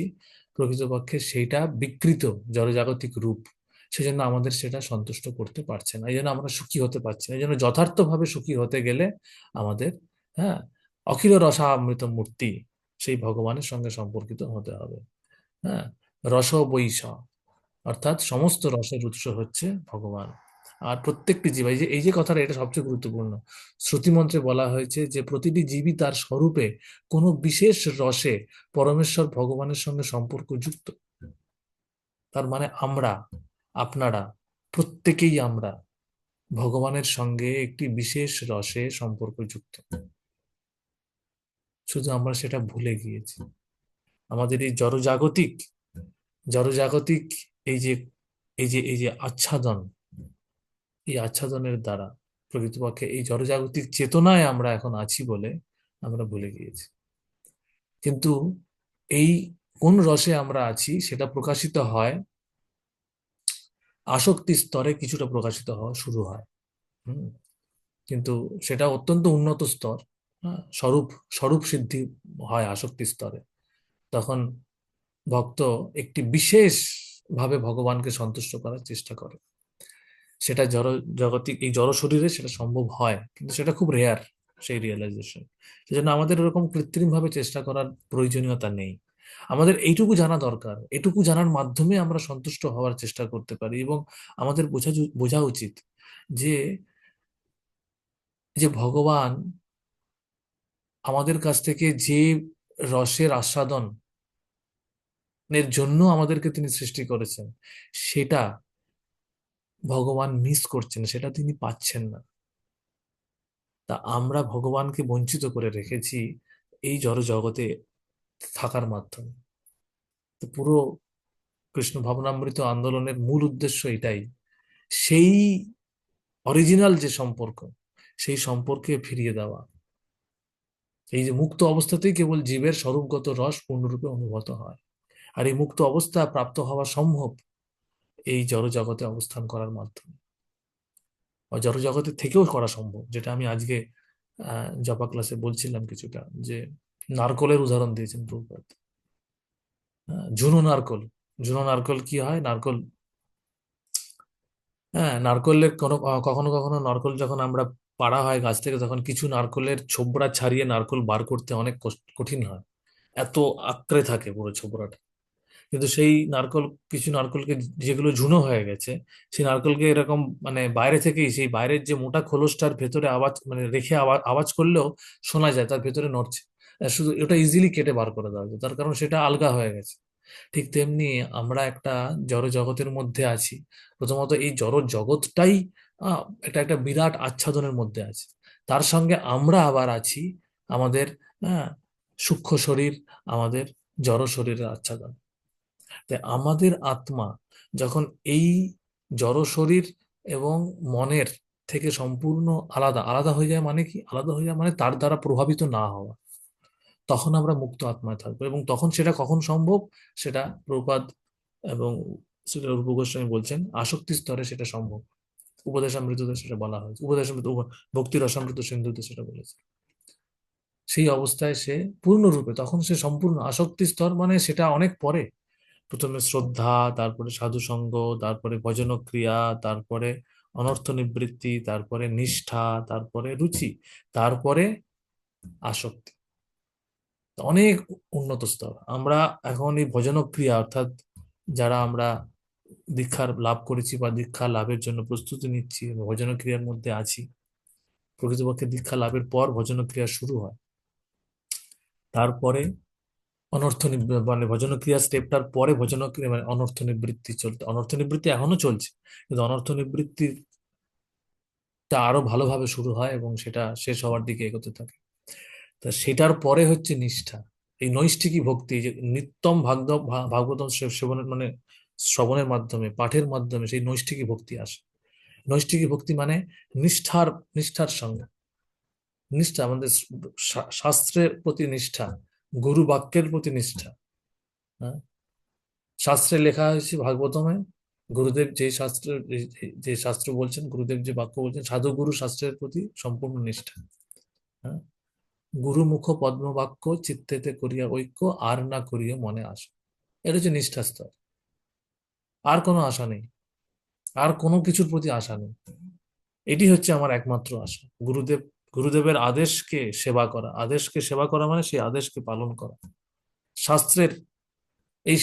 প্রকৃতপক্ষে সেইটা বিকৃত জড়জাগতিক রূপ। সেজন্য আমাদের সেটা সন্তুষ্ট করতে পারছে না, এই জন্য আমরা সুখী হতে পারছি না। এই জন্য যথার্থভাবে সুখী হতে গেলে আমাদের, হ্যাঁ, অখিল রসামৃত মূর্তি সেই ভগবানের সঙ্গে সম্পর্কিত হতে হবে। হ্যাঁ, রস বৈষ অর্থাৎ সমস্ত রসের উৎস হচ্ছে ভগবান। আর প্রত্যেকটি জীব, এই যে কথাটা, এটা সবচেয়ে গুরুত্বপূর্ণ। শ্রুতিমন্ত্রে বলা হয়েছে যে প্রতিটি জীবই তার স্বরূপে কোনো বিশেষ রসে পরমেশ্বর ভগবানের সঙ্গে সম্পর্কযুক্ত। তার মানে আমরা, আপনারা, প্রত্যেকেই আমরা ভগবানের সঙ্গে একটি বিশেষ রসে সম্পর্কযুক্ত, শুধু আমরা সেটা ভুলে গিয়েছি। আমাদের এই জড়জাগতিক এই যে এই যে আচ্ছাদন, এই আচ্ছাদনের দ্বারা প্রকৃতপক্ষে এই জড়জাগতিক চেতনায় আমরা এখন আছি বলে আমরা ভুলে গিয়েছি। কিন্তু এই কোন রসে আমরা আছি সেটা প্রকাশিত হয় আসক্তি স্তরে, কিছুটা প্রকাশিত হওয়া শুরু হয়। হুম। কিন্তু সেটা অত্যন্ত উন্নত স্তর। হ্যাঁ, স্বরূপ স্বরূপ সিদ্ধি হয় আসক্তি স্তরে। তখন ভক্ত একটি বিশেষ ভাবে ভগবানকে সন্তুষ্ট করার চেষ্টা করে। সেটা জগতিক এই জড় শরীরে সেটা সম্ভব হয়, কিন্তু সেটা খুব রেয়ার, সেই রিয়েলাইজেশন। সেজন্য আমাদের এরকম কৃত্রিম ভাবে চেষ্টা করার প্রয়োজনীয়তা নেই। আমাদের এইটুকু জানা দরকার, এটুকু জানার মাধ্যমে আমরা সন্তুষ্ট হওয়ার চেষ্টা করতে পারি। এবং আমাদের বোঝা উচিত যে যে ভগবান আমাদের কাছ থেকে যে রসের আস্বাদনের জন্য আমাদেরকে তিনি সৃষ্টি করেছেন, সেটা ভগবান মিস করছেন, সেটা তিনি পাচ্ছেন না। তা আমরা ভগবানকে বঞ্চিত করে রেখেছি এই জড় জগতে থাকার মাধ্যমে। তো পুরো কৃষ্ণ ভাবনামৃত আন্দোলনের মূল উদ্দেশ্য এটাই, সেই অরিজিনাল যে সম্পর্ক, সেই সম্পর্কে ফিরিয়ে দেওয়া। এই যে মুক্ত অবস্থাতেই কেবল জীবের স্বরূপগত রস পূর্ণরূপে অনুভূত হয়। আর এই মুক্ত অবস্থা প্রাপ্ত হওয়া সম্ভব এই জড় জগতে অবস্থান করার মাধ্যমে, বা জড় জগতের থেকেও করা সম্ভব। যেটা আমি আজকে জপা ক্লাসে বলছিলাম কিছুটা, যে নারকলের উদাহরণ দিয়েছেন প্রভুপাদ। ঝুনো নারকল, ঝুনো নারকল কি হয়, নারকল, হ্যাঁ, নারকলের কখনো কখনো নারকল যখন আমরা পাড়া হয় গাছ থেকে, তখন কিছু নারকলের ছোবড়া ছাড়িয়ে নারকল বার করতে অনেক কঠিন হয়, এত আঁকড়ে থাকে পুরো ছোবড়াটা। কিন্তু সেই নারকল, কিছু নারকলকে যেগুলো ঝুনো হয়ে গেছে, সেই নারকলকে এরকম মানে বাইরে থেকেই, সেই বাইরের যে মোটা খোলসটার ভেতরে আওয়াজ মানে রেখে আওয়াজ করলেও শোনা যায় তার ভেতরে নড়ছে। শুধু ওটা ইজিলি কেটে বার করে দেওয়া যায়, তার কারণ সেটা আলগা হয়ে গেছে। ঠিক তেমনি আমরা একটা জড় জগতের মধ্যে আছি। প্রথমত এই জড় জগৎটাই এটা একটা বিরাট আচ্ছাদনের মধ্যে আছে। তার সঙ্গে আমরা আবার আছি আমাদের সূক্ষ্ম শরীর, আমাদের জড় শরীরের আচ্ছাদন। তাই আমাদের আত্মা যখন এই জড় শরীর এবং মনের থেকে সম্পূর্ণ আলাদা আলাদা হয়ে যায়, মানে কি আলাদা হয়ে যায় মানে তার দ্বারা প্রভাবিত না হওয়া, তখন আমরা মুক্ত আত্মায় থাকবো। এবং তখন সেটা কখন সম্ভব, সেটা প্রভুপাদ এবং সেটা রূপ গোস্বামী বলছেন আসক্তি স্তরে সেটা সম্ভব। উপদেশামৃততে সেটা বলা হয়েছে, উপদেশামৃত ভক্তি রসামৃত সিন্ধুতে সেটা বলেছে। সেই অবস্থায় সে পূর্ণরূপে, তখন সে সম্পূর্ণ আসক্তি স্তর, মানে সেটা অনেক পরে। প্রথমে শ্রদ্ধা, তারপরে সাধু সঙ্গ, তারপরে ভজন ক্রিয়া, তারপরে অনর্থ নিবৃত্তি, তারপরে নিষ্ঠা, তারপরে রুচি, তারপরে আসক্তি। অনেক উন্নত স্তর। আমরা এখন এই ভজন ক্রিয়া, অর্থাৎ যারা আমরা দীক্ষার লাভ করেছি বা দীক্ষা লাভের জন্য প্রস্তুতি নিচ্ছি, ভজন ক্রিয়ার মধ্যে আছি। প্রকৃতপক্ষে দীক্ষা লাভের পর ভজন ক্রিয়া শুরু হয়, তারপরে মানে ভজন ক্রিয়া স্টেপটার পরে ভজন ক্রিয়া মানে অনর্থ নিবৃত্তি চলতে, অনর্থ নিবৃত্তি এখনো চলছে, কিন্তু অনর্থ নিবৃত্তিটা আরো ভালোভাবে শুরু হয় এবং সেটা শেষ হওয়ার দিকে এগোতে থাকে। তা সেটার পরে হচ্ছে নিষ্ঠা। এই নৈষ্ঠিকী ভক্তি, যে নিত্যম ভাগবতম সেবনের মানে শ্রবণের মাধ্যমে, পাঠের মাধ্যমে সেই নৈষ্ঠিকী ভক্তি আসে। নৈষ্ঠিকী ভক্তি মানে নিষ্ঠার, নিষ্ঠার সঙ্গে নিষ্ঠা, আমাদের শাস্ত্রের প্রতি নিষ্ঠা, গুরু বাক্যের প্রতি নিষ্ঠা। হ্যাঁ, শাস্ত্রে লেখা হয়েছে ভাগবতমে, গুরুদেব যে শাস্ত্র, যে শাস্ত্র বলছেন, গুরুদেব যে বাক্য বলছেন, সাধু গুরু শাস্ত্রের প্রতি সম্পূর্ণ নিষ্ঠা। হ্যাঁ, গুরু মুখ পদ্ম বাক্য চিত্তেতে করিয়া ঐক্য, আর না করিয়া মনে আশা। এটা হচ্ছে নিষ্ঠা স্তর। আর কোনো আশা নেই, আর কোনো কিছুর প্রতি আশা নেই। এটি হচ্ছে আমার একমাত্র আশা। গুরুদেবের আদেশকে সেবা করা, আদেশকে সেবা করা মানে সেই আদেশকে পালন করা। শাস্ত্রের এই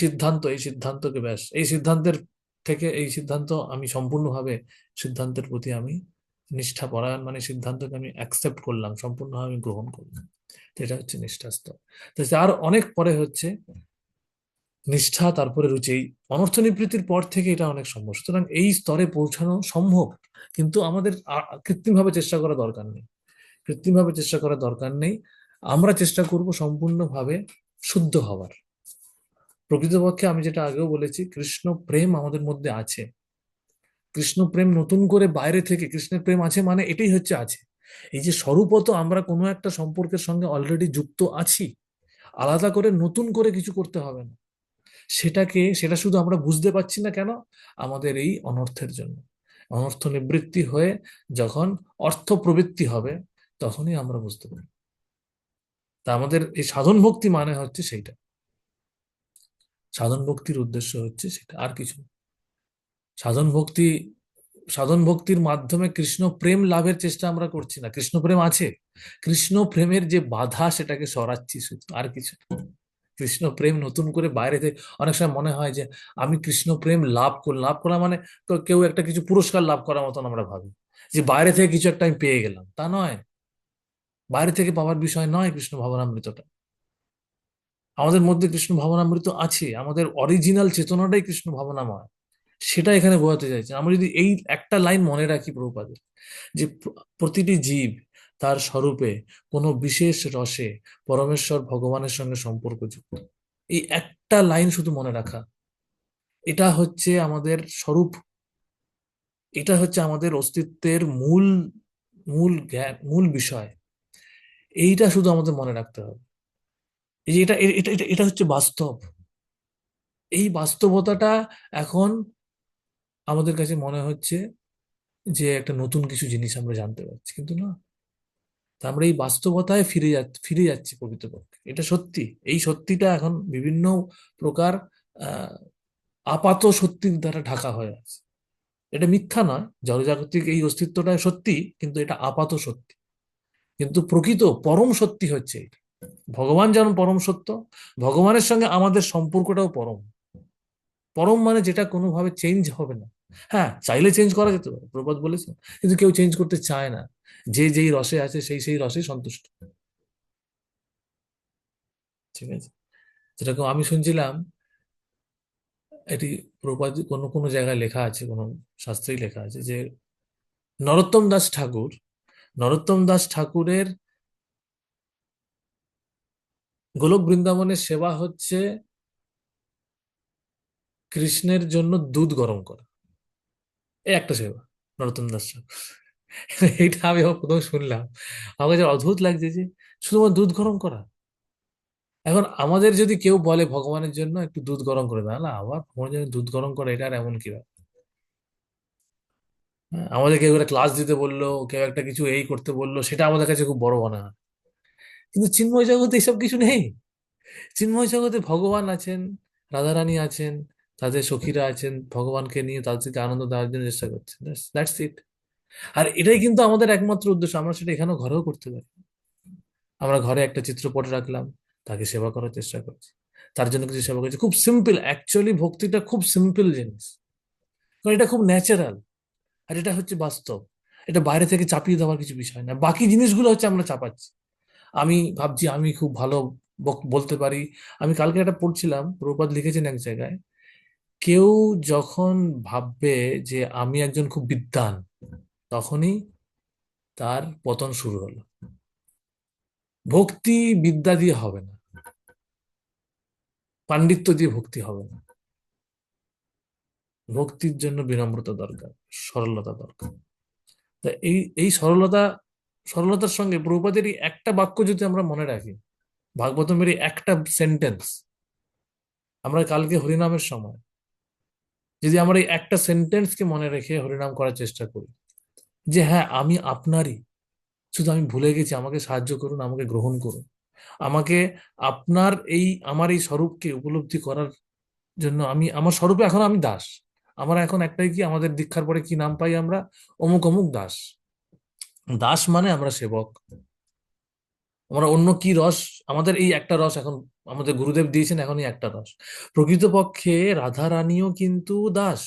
সিদ্ধান্তকে ব্যাস, এই সিদ্ধান্তের থেকে, এই সিদ্ধান্ত আমি সম্পূর্ণভাবে, সিদ্ধান্তের প্রতি আমি নিষ্ঠা পরায়ণ, মানে সিদ্ধান্তকে আমি অ্যাকসেপ্ট করলাম, সম্পূর্ণভাবে আমি গ্রহণ করলাম। তো এটা হচ্ছে নিষ্ঠা স্তর। তো আর অনেক পরে হচ্ছে নিষ্ঠা, তারপরে রুচি। এই অনর্থ নিবৃত্তির পর থেকে এটা অনেক সম্ভব। সুতরাং এই স্তরে পৌঁছানো সম্ভব, কিন্তু আমাদের কৃত্রিমভাবে চেষ্টা করা দরকার নেই। কৃত্রিমভাবে চেষ্টা করার দরকার নেই। আমরা চেষ্টা করব সম্পূর্ণভাবে শুদ্ধ হওয়ার। প্রকৃতপক্ষে আমি যেটা আগেও বলেছি, কৃষ্ণ প্রেম আমাদের মধ্যে আছে। কৃষ্ণ প্রেম নতুন করে বাইরে থেকে, কৃষ্ণের প্রেম আছে মানে এটাই হচ্ছে আছে। এই যে স্বরূপত আমরা কোনো একটা সম্পর্কের সঙ্গে অলরেডি যুক্ত আছি, আলাদা করে নতুন করে কিছু করতে হবে না। সেটা শুধু আমরা বুঝতে পারছি না কেন, আমাদের এই অনর্থের জন্য। অনর্থ নিবৃত্তি হয়ে যখন অর্থ প্রবৃত্তি হবে, তখনই আমরা বুঝতে পারি। তা আমাদের এই সাধন ভক্তি মানে হচ্ছে সেইটা। সাধন ভক্তির উদ্দেশ্য হচ্ছে সেটা, আর কিছু না। সাধন ভক্তি, সাধন ভক্তির মাধ্যমে কৃষ্ণ প্রেম লাভের চেষ্টা আমরা করছি না। কৃষ্ণ প্রেম আছে, কৃষ্ণ প্রেমের যে বাধা সেটাকে সরাচ্ছি শুধু, আর কিছু না। কৃষ্ণ প্রেম নতুন করে বাইরে থেকে, অনেক সময় মনে হয় যে আমি কৃষ্ণ প্রেম লাভ করলাম মানে তো কেউ একটা কিছু পুরস্কার লাভ করার মতন আমরা ভাবি, যে বাইরে থেকে কিছু একটা আমি পেয়ে গেলাম। তা নয়, বাইরে থেকে পাওয়ার বিষয় নয় কৃষ্ণ ভাবনামৃতটা। আমাদের মধ্যে কৃষ্ণ ভাবনামৃত আছে, আমাদের অরিজিনাল চেতনাটাই কৃষ্ণ ভাবনাময়। সেটা এখানে বোঝাতে চাইছেন। আমরা যদি এই একটা লাইন মনে রাখি প্রভুপাদের, যে প্রতিটি জীব তার স্বরূপে কোনো বিশেষ রসে পরমেশ্বর ভগবানের সঙ্গে সম্পর্কযুক্ত, এই একটা লাইন শুধু মনে রাখা, এটা হচ্ছে আমাদের স্বরূপ, এটা হচ্ছে আমাদের অস্তিত্বের মূল, মূল জ্ঞান, মূল বিষয়। এইটা শুধু আমাদের মনে রাখতে হবে। এই যে এটা এটা এটা এটা হচ্ছে বাস্তব। এই বাস্তবতাটা এখন আমাদের কাছে মনে হচ্ছে যে একটা নতুন কিছু জিনিস আমরা জানতে পারছি, কিন্তু না। তা আমরা এই বাস্তবতায় ফিরে যাচ্ছি প্রকৃতপক্ষে। এটা সত্যি, এই সত্যিটা এখন বিভিন্ন প্রকার আহ আপাত সত্যির দ্বারা ঢাকা হয়ে আছে। এটা মিথ্যা নয়, জড়জাগতিক এই অস্তিত্বটা সত্যি, কিন্তু এটা আপাত সত্যি। কিন্তু প্রকৃত পরম সত্যি হচ্ছে এটা। ভগবান যেমন পরম সত্য, ভগবানের সঙ্গে আমাদের সম্পর্কটাও পরম। পরম মানে যেটা কোনোভাবে চেঞ্জ হবে না। হ্যাঁ, চাইলে চেঞ্জ করা যেতে পারে, প্রবাদ বলেছেন, কিন্তু কেউ চেঞ্জ করতে চায় না। যে যেই রসে আছে সেই রসে সন্তুষ্ট। ঠিক আছে। যেরকম আমি শুনছিলাম, এটি প্রবাদ কোনো কোনো জায়গায় লেখা আছে, কোনো শাস্ত্রেই লেখা আছে যে নরোত্তম দাস ঠাকুর, নরোত্তম দাস ঠাকুরের গোলক বৃন্দাবনের সেবা হচ্ছে কৃষ্ণের জন্য দুধ গরম করা, এই একটা সেবা, নরোত্তম দাস ঠাকুর। এইটা আমি যখন প্রথম শুনলাম, আমার কাছে অদ্ভুত লাগছে যে শুধুমাত্র দুধ গরম করা। এখন আমাদের যদি কেউ বলে ভগবানের জন্য একটু দুধ গরম করে দাও, না আবার ভগবানের জন্য দুধ গরম করে, এটা আর এমন কি ব্যাপার? হ্যাঁ, আমাদের কেউ একটা ক্লাস দিতে বললো, কেউ একটা কিছু এই করতে বললো, সেটা আমাদের কাছে খুব বড় মনে হয়। কিন্তু চিন্ময় জগতে এইসব কিছু নেই। চিন্ময় জগতে ভগবান আছেন, রাধারানী আছেন, তাদের সখীরা আছেন, ভগবানকে নিয়ে তাদেরকে আনন্দ দেওয়ার জন্য চেষ্টা করছেন। That's it. আর এটাই কিন্তু আমাদের একমাত্র উদ্দেশ্য, আমরা সেটা এখানেও ঘরেও করতে পারি। আমরা ঘরে একটা চিত্রপট রাখলাম, তাকে সেবা করার চেষ্টা করছি, তার জন্য কিছু সেবা করছি। খুব সিম্পল, অ্যাকচুয়ালি ভক্তিটা খুব সিম্পল জিনিস, কারণ এটা খুব ন্যাচারাল, আর এটা হচ্ছে বাস্তব। এটা বাইরে থেকে চাপিয়ে দেওয়ার কিছু বিষয় না, বাকি জিনিসগুলো হচ্ছে আমরা চাপাচ্ছি। আমি ভাবছি আমি খুব ভালো বলতে পারি। আমি কালকে একটা পড়ছিলাম, প্রভুপাদ লিখেছেন এক জায়গায়, কেউ যখন ভাববে যে আমি একজন খুব বিদ্বান, তখনই তার পতন শুরু হলো। ভক্তি বিদ্যা দিয়ে হবে না, পাণ্ডিত্য দিয়ে ভক্তি হবে না। ভক্তির জন্য বিনম্রতা দরকার, সরলতা দরকার। তা এই এই সরলতার সঙ্গে প্রভুপাদেরই একটা বাক্য যদি আমরা মনে রাখি, ভাগবতমেরই একটা সেন্টেন্স, আমরা কালকে হরিনামের সময় যদি আমরা এই একটা সেন্টেন্সকে মনে রেখে হরিনাম করার চেষ্টা করি, যে হ্যাঁ আমি আপনারই, শুধু আমি ভুলে গেছি, আমাকে সাহায্য করুন, আমাকে গ্রহণ করুন, আমাকে আপনার আমার এই স্বরূপকে উপলব্ধি করার জন্য, আমি আমার স্বরূপে এখন আমি দাস। আমার এখন একটাই, কি আমাদের দীক্ষার পরে কি নাম পাই আমরা? অমুক অমুক দাস। দাস মানে আমরা সেবক। আমরা অন্য কি রস, আমাদের এই একটা রস এখন আমাদের গুরুদেব দিয়েছেন, এখনই একটা রস। প্রকৃতপক্ষে রাধা রানীও কিন্তু দাস,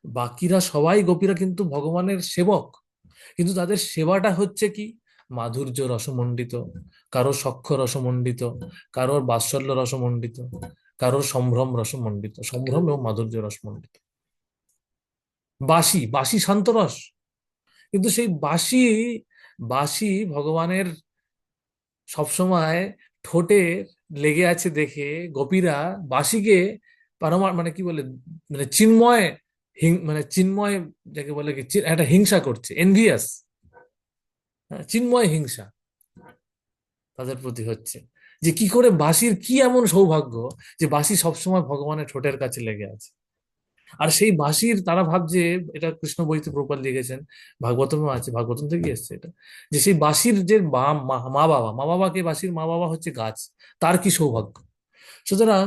বাকিরা সবাই গোপীরা কিন্তু ভগবানের সেবক। কিন্তু তাদের সেবাটা হচ্ছে কি? মাধুর্য রসমণ্ডিত, কারোর সখ্য রসমণ্ডিত, কারোর বাৎসল্য রসমণ্ডিত, কারোর সম্ভ্রম রসমণ্ডিত, সম্ভ্রম এবং মাধুর্য রসমণ্ডিত। বাঁশি, বাঁশি শান্ত রস, কিন্তু সেই বাঁশি, বাঁশি ভগবানের সবসময় ঠোঁটে লেগে আছে দেখে গোপীরা বাঁশিকে মানে কি বলে, মানে চিন্ময়, মানে চিন্ময় যাকে বলে কি, একটা হিংসা করছে, এনভিয়াস, চিন্ময় হিংসা তাদের প্রতি হচ্ছে, যে কি করে বাঁশির কি এমন সৌভাগ্য যে বাঁশি সবসময় ভগবানের ঠোঁটের কাছে লেগে আছে। আর সেই বাঁশির তারা ভাবছে, এটা কৃষ্ণ বইতে প্রপাত লিখেছেন, ভাগবতমও আছে, ভাগবতম থেকে এসছে এটা, যে সেই বাঁশির যে মা বাবাকে, বাঁশির মা বাবা হচ্ছে গাছ, তার কি সৌভাগ্য। সুতরাং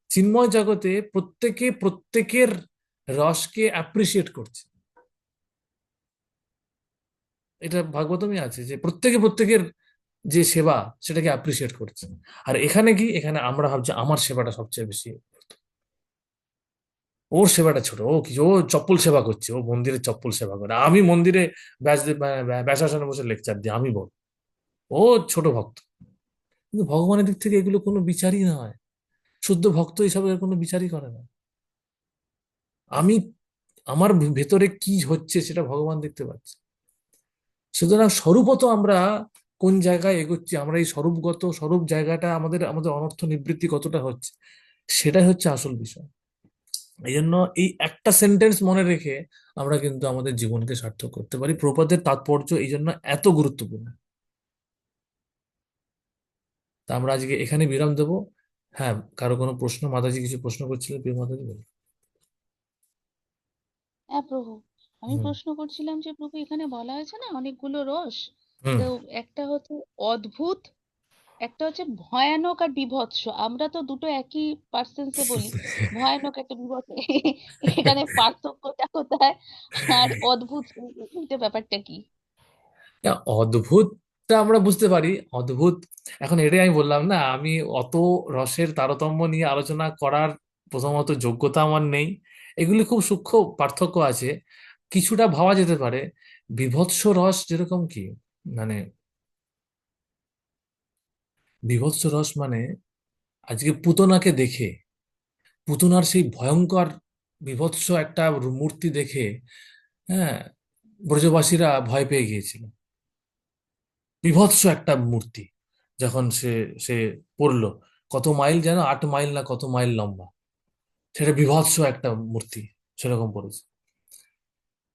চিন্ময় জগতে প্রত্যেকে প্রত্যেকের রসকে অ্যাপ্রিসিয়েট করছে, এটা ভাগবতমই আছে, যে প্রত্যেকে প্রত্যেকের যে সেবা সেটাকে অ্যাপ্রিসিয়েট করছে। আর এখানে কি, এখানে আমরা ভাবছি আমার সেবাটা সবচেয়ে বেশি, ওর সেবাটা ছোট, ও কি, ও চপ্পল সেবা করছে, ও মন্দিরে চপ্পল সেবা করে, আমি মন্দিরে ব্যাসাসনে বসে লেকচার দিই, আমি বল, ও ছোট ভক্ত। কিন্তু ভগবানের দিক থেকে এগুলো কোনো বিচারই নয়, শুদ্ধ ভক্ত হিসাবে এর কোনো বিচারই করে না। আমি, আমার ভেতরে কি হচ্ছে সেটা ভগবান দেখতে পাচ্ছে। সুতরাং স্বরূপত আমরা কোন জায়গায় এগোচ্ছি, আমরা এই স্বরূপগত স্বরূপ জায়গাটা আমাদের আমাদের অনর্থ নিবৃত্তি কতটা হচ্ছে, সেটাই হচ্ছে আসল বিষয়। এই জন্য এই একটা সেন্টেন্স মনে রেখে আমরা কিন্তু আমাদের জীবনকে সার্থক করতে পারি। প্রপাতের তাৎপর্য এই জন্য এত গুরুত্বপূর্ণ। তা আমরা আজকে এখানে বিরাম দেবো। হ্যাঁ, কারো কোনো প্রশ্ন, মাতাজি কিছু প্রশ্ন করছিলেন, প্রিয় মাতাজি বলুন। হ্যাঁ প্রভু, আমি হুম। প্রশ্ন করছিলাম যে প্রভু এখানে বলা হয়েছে না অনেকগুলো রস, হুম। তো একটা হচ্ছে অদ্ভুত, একটা হচ্ছে ভয়ানক আর বীভৎস। আমরা তো দুটো একই পার্সেন্সে বলি, ভয়ানক একটা বীভৎস। এখানে পার্থক্যটা কোথায়? আর অদ্ভুত, এটা ব্যাপারটা কি? না, অদ্ভুতটা আমরা বুঝতে পারি, অদ্ভুত। এখন এটাই আমি বললাম না, আমি অত রসের তারতম্য নিয়ে আলোচনা করার প্রথমত যোগ্যতা আমার নেই। এগুলি খুব সূক্ষ্ম পার্থক্য আছে, কিছুটা ভাবা যেতে পারে। বীভৎস রস যেরকম কি, মানে বীভৎস রস মানে আজকে পুতনাকে দেখে, পুতনার সেই ভয়ঙ্কর বীভৎস একটা মূর্তি দেখে, হ্যাঁ, ব্রজবাসীরা ভয় পেয়ে গিয়েছিল। বীভৎস একটা মূর্তি যখন সে সে পড়লো, কত মাইল যেন, 8 মাইল না কত মাইল লম্বা, সেটা বীভৎস একটা মূর্তি সেরকম পড়েছে।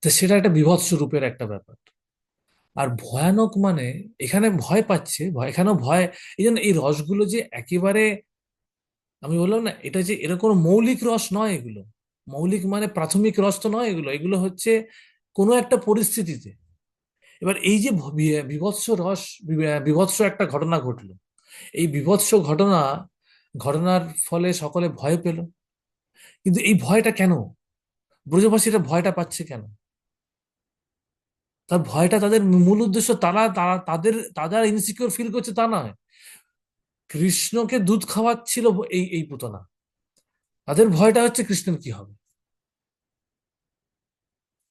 তো সেটা একটা বীভৎস রূপের একটা ব্যাপার। আর ভয়ানক মানে এখানে ভয় পাচ্ছে, এখানেও ভয়। এই জন্য এই রসগুলো যে একেবারে, আমি বললাম না, এটা যে এরকম মৌলিক রস নয় এগুলো। মৌলিক মানে প্রাথমিক রস তো নয় এগুলো, এগুলো হচ্ছে কোনো একটা পরিস্থিতিতে। এবার এই যে বীভৎস রস, বীভৎস একটা ঘটনা ঘটলো, এই বীভৎস ঘটনার ফলে সকলে ভয় পেল। কিন্তু এই ভয়টা কেন? ব্রজবাসীরা ভয়টা পাচ্ছে কেন? তার ভয়টা, তাদের মূল উদ্দেশ্য, তারা তারা তাদের তারা ইনসিকিউর ফিল করছে তা নয়। কৃষ্ণকে দুধ খাওয়াচ্ছিল এই এই পুতনা, তাদের ভয়টা হচ্ছে কৃষ্ণের কি হবে।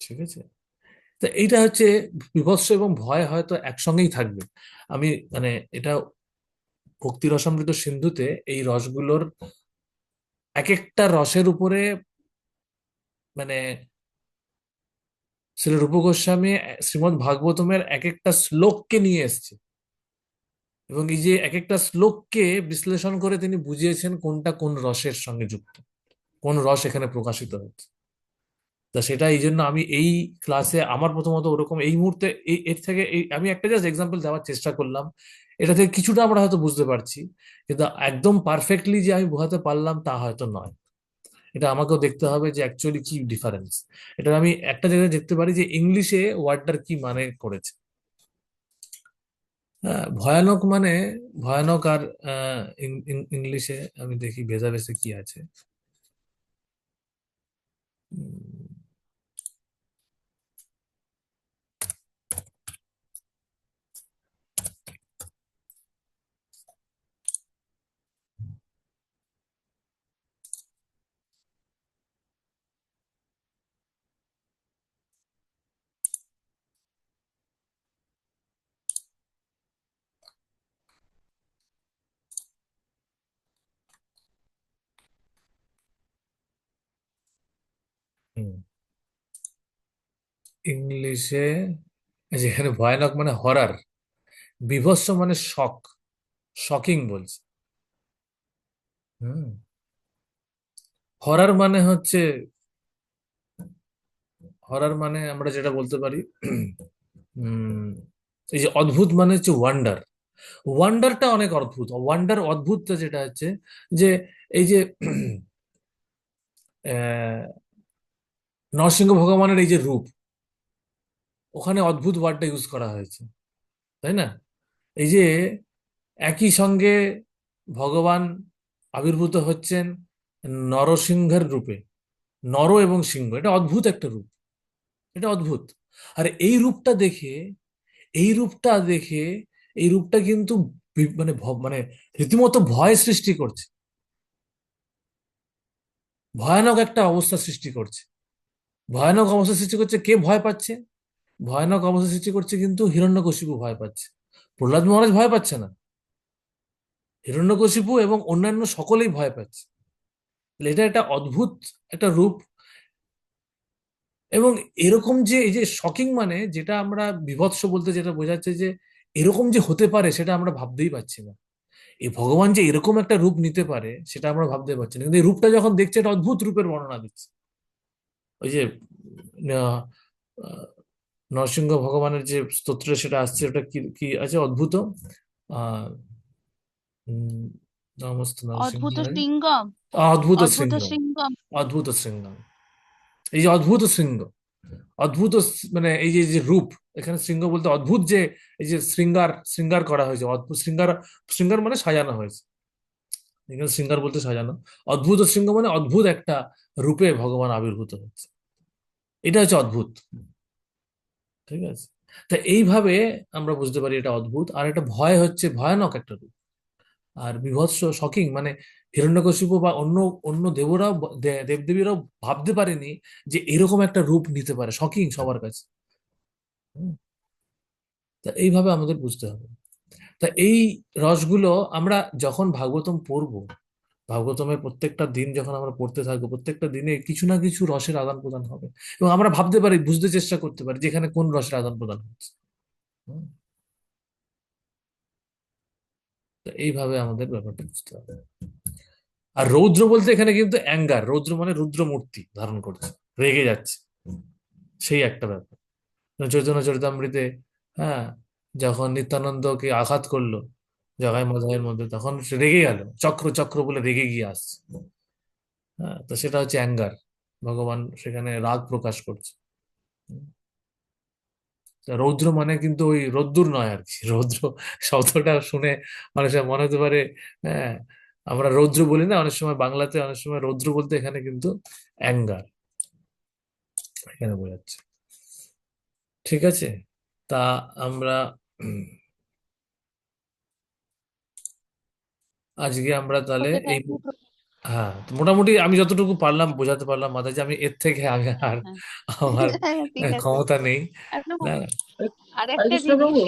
ঠিক আছে? তো এইটা হচ্ছে বিভৎস এবং ভয় হয়তো একসঙ্গেই থাকবে। আমি মানে এটা ভক্তি রসামৃত সিন্ধুতে এই রসগুলোর এক একটা রসের উপরে মানে শ্রী রূপ গোস্বামী শ্রীমদ্ ভাগবতমের এক একটা শ্লোককে নিয়ে এসেছে, এবং এই যে এক একটা শ্লোককে বিশ্লেষণ করে তিনি বুঝিয়েছেন কোনটা কোন রসের সঙ্গে যুক্ত, কোন রস এখানে প্রকাশিত হচ্ছে। তা সেটা এই জন্য আমি এই ক্লাসে আমার প্রথমত ওরকম এই মুহূর্তে এর থেকে আমি একটা জাস্ট এক্সাম্পল দেওয়ার চেষ্টা করলাম। এটা থেকে কিছুটা আমরা হয়তো বুঝতে পারছি, কিন্তু একদম পারফেক্টলি যে আমি বোঝাতে পারলাম তা হয়তো নয়। এটা আমাকেও দেখতে হবে যে অ্যাকচুয়ালি কি ডিফারেন্স। এটা আমি একটা জায়গায় দেখতে পারি যে ইংলিশে ওয়ার্ডটার কি মানে করেছে। হ্যাঁ, ভয়ানক মানে, ভয়ানক আর ইংলিশে আমি দেখি ভেজাভেসে কি আছে। উম, হুম, ইংলিশে যেখানে ভয়ানক মানে হরার, বীভৎস মানে শক, শকিং বলছে। হুম, হরার মানে হচ্ছে, হরার মানে আমরা যেটা বলতে পারি উম, এই যে অদ্ভুত মানে হচ্ছে ওয়ান্ডার। ওয়ান্ডারটা অনেক অদ্ভুত, ওয়ান্ডার অদ্ভুতটা যেটা হচ্ছে যে এই যে আহ, নরসিংহ ভগবানের এই যে রূপ, ওখানে অদ্ভুত ওয়ার্ডটা ইউজ করা হয়েছে, তাই না? এই যে একই সঙ্গে ভগবান আবির্ভূত হচ্ছেন নরসিংহের রূপে, নর এবং সিংহ, এটা অদ্ভুত একটা রূপ, এটা অদ্ভুত। আর এই রূপটা দেখে, এই রূপটা দেখে, এই রূপটা কিন্তু মানে মানে রীতিমতো ভয় সৃষ্টি করছে, ভয়ানক একটা অবস্থা সৃষ্টি করছে। ভয়ানক অবস্থা সৃষ্টি করছে, কে ভয় পাচ্ছে? ভয়ানক অবস্থা সৃষ্টি করছে কিন্তু হিরণ্যকশিপু ভয় পাচ্ছে, প্রহ্লাদ মহারাজ ভয় পাচ্ছে না, হিরণ্যকশিপু এবং অন্যান্য সকলেই ভয় পাচ্ছে। তাহলে এটা একটা অদ্ভুত একটা রূপ। এবং এরকম যে এই যে শকিং মানে, যেটা আমরা বীভৎস বলতে যেটা বোঝাচ্ছে যে এরকম যে হতে পারে সেটা আমরা ভাবতেই পারছি না। এই ভগবান যে এরকম একটা রূপ নিতে পারে সেটা আমরা ভাবতে পারছি না, কিন্তু এই রূপটা যখন দেখছে এটা অদ্ভুত রূপের বর্ণনা দিচ্ছে। ওই যে আহ, আহ, নরসিংহ ভগবানের যে স্তোত্রে সেটা আসছে, ওটা কি কি আছে, অদ্ভুত আহ উম, নমস্ত অদ্ভুত নরসিংহায়, সিংহম, অদ্ভুত অদ্ভুত শৃঙ্গ, সিংহম। অদ্ভুত শৃঙ্গ। এই যে অদ্ভুত শৃঙ্গ, অদ্ভুত মানে এই যে যে রূপ, এখানে শৃঙ্গ বলতে অদ্ভুত যে এই যে শৃঙ্গার, শৃঙ্গার করা হয়েছে, অদ্ভুত শৃঙ্গার, শৃঙ্গার মানে সাজানো হয়েছে, এখানে শৃঙ্গার বলতে সাজানো। অদ্ভুত শৃঙ্গ মানে অদ্ভুত একটা রূপে ভগবান আবির্ভূত হচ্ছে, এটা হচ্ছে অদ্ভুত। ঠিক আছে? তা এইভাবে আমরা বুঝতে পারি এটা অদ্ভুত। আর এটা ভয় হচ্ছে ভয়ানক একটা রূপ। আর বীভৎস শকিং মানে হিরণ্যকশিপু বা অন্য অন্য দেবরাও দেবদেবীরাও ভাবতে পারেনি যে এরকম একটা রূপ নিতে পারে, শকিং সবার কাছে। হুম, তা এইভাবে আমাদের বুঝতে হবে। তা এই রসগুলো আমরা যখন ভাগবতম পড়বো, ভাগবতমের প্রত্যেকটা দিন যখন আমরা পড়তে থাকবো, প্রত্যেকটা দিনে কিছু না কিছু রসের আদান প্রদান হবে, এবং আমরা ভাবতে পারি, বুঝতে চেষ্টা করতে পারি যেখানে কোন রসের আদান প্রদান হচ্ছে। হুম, তো এইভাবে আমাদের ব্যাপারটা বুঝতে হবে। আর রৌদ্র বলতে এখানে কিন্তু অ্যাঙ্গার, রৌদ্র মানে রুদ্র মূর্তি ধারণ করছে, রেগে যাচ্ছে, সেই একটা ব্যাপার। চৈতন্য চরিতামৃতে, হ্যাঁ, যখন নিত্যানন্দকে আঘাত করলো জগাই মাধবের মধ্যে, তখন সে রেগে গেল, চক্র চক্র বলে রেগে গিয়ে আসছে। হ্যাঁ, তো সেটা হচ্ছে অ্যাঙ্গার, ভগবান সেখানে রাগ প্রকাশ করছে। তা রৌদ্র মানে কিন্তু ওই রোদ্দুর নয় আর কি। রৌদ্র শব্দটা শুনে মানুষের মনে হতে পারে, হ্যাঁ, আমরা রৌদ্র বলি না অনেক সময় বাংলাতে, অনেক সময় রৌদ্র বলতে এখানে কিন্তু অ্যাঙ্গার এখানে বোঝাচ্ছে। ঠিক আছে, তা আমরা আজকে আমরা তাহলে ওকে, এই, থ্যাংক ইউ। হ্যাঁ, তো মোটামুটি আমি যতটুকু পারলাম বোঝাতে পারলাম মাতাজি, আমি এর থেকে আমি হ্যাঁ, আর হ্যাঁ। আমার হ্যাঁ, ঠিক আছে। ক্ষমতা নেই। একদম। না, আর হরে একটা কৃষ্ণ জিনিস, প্রভু,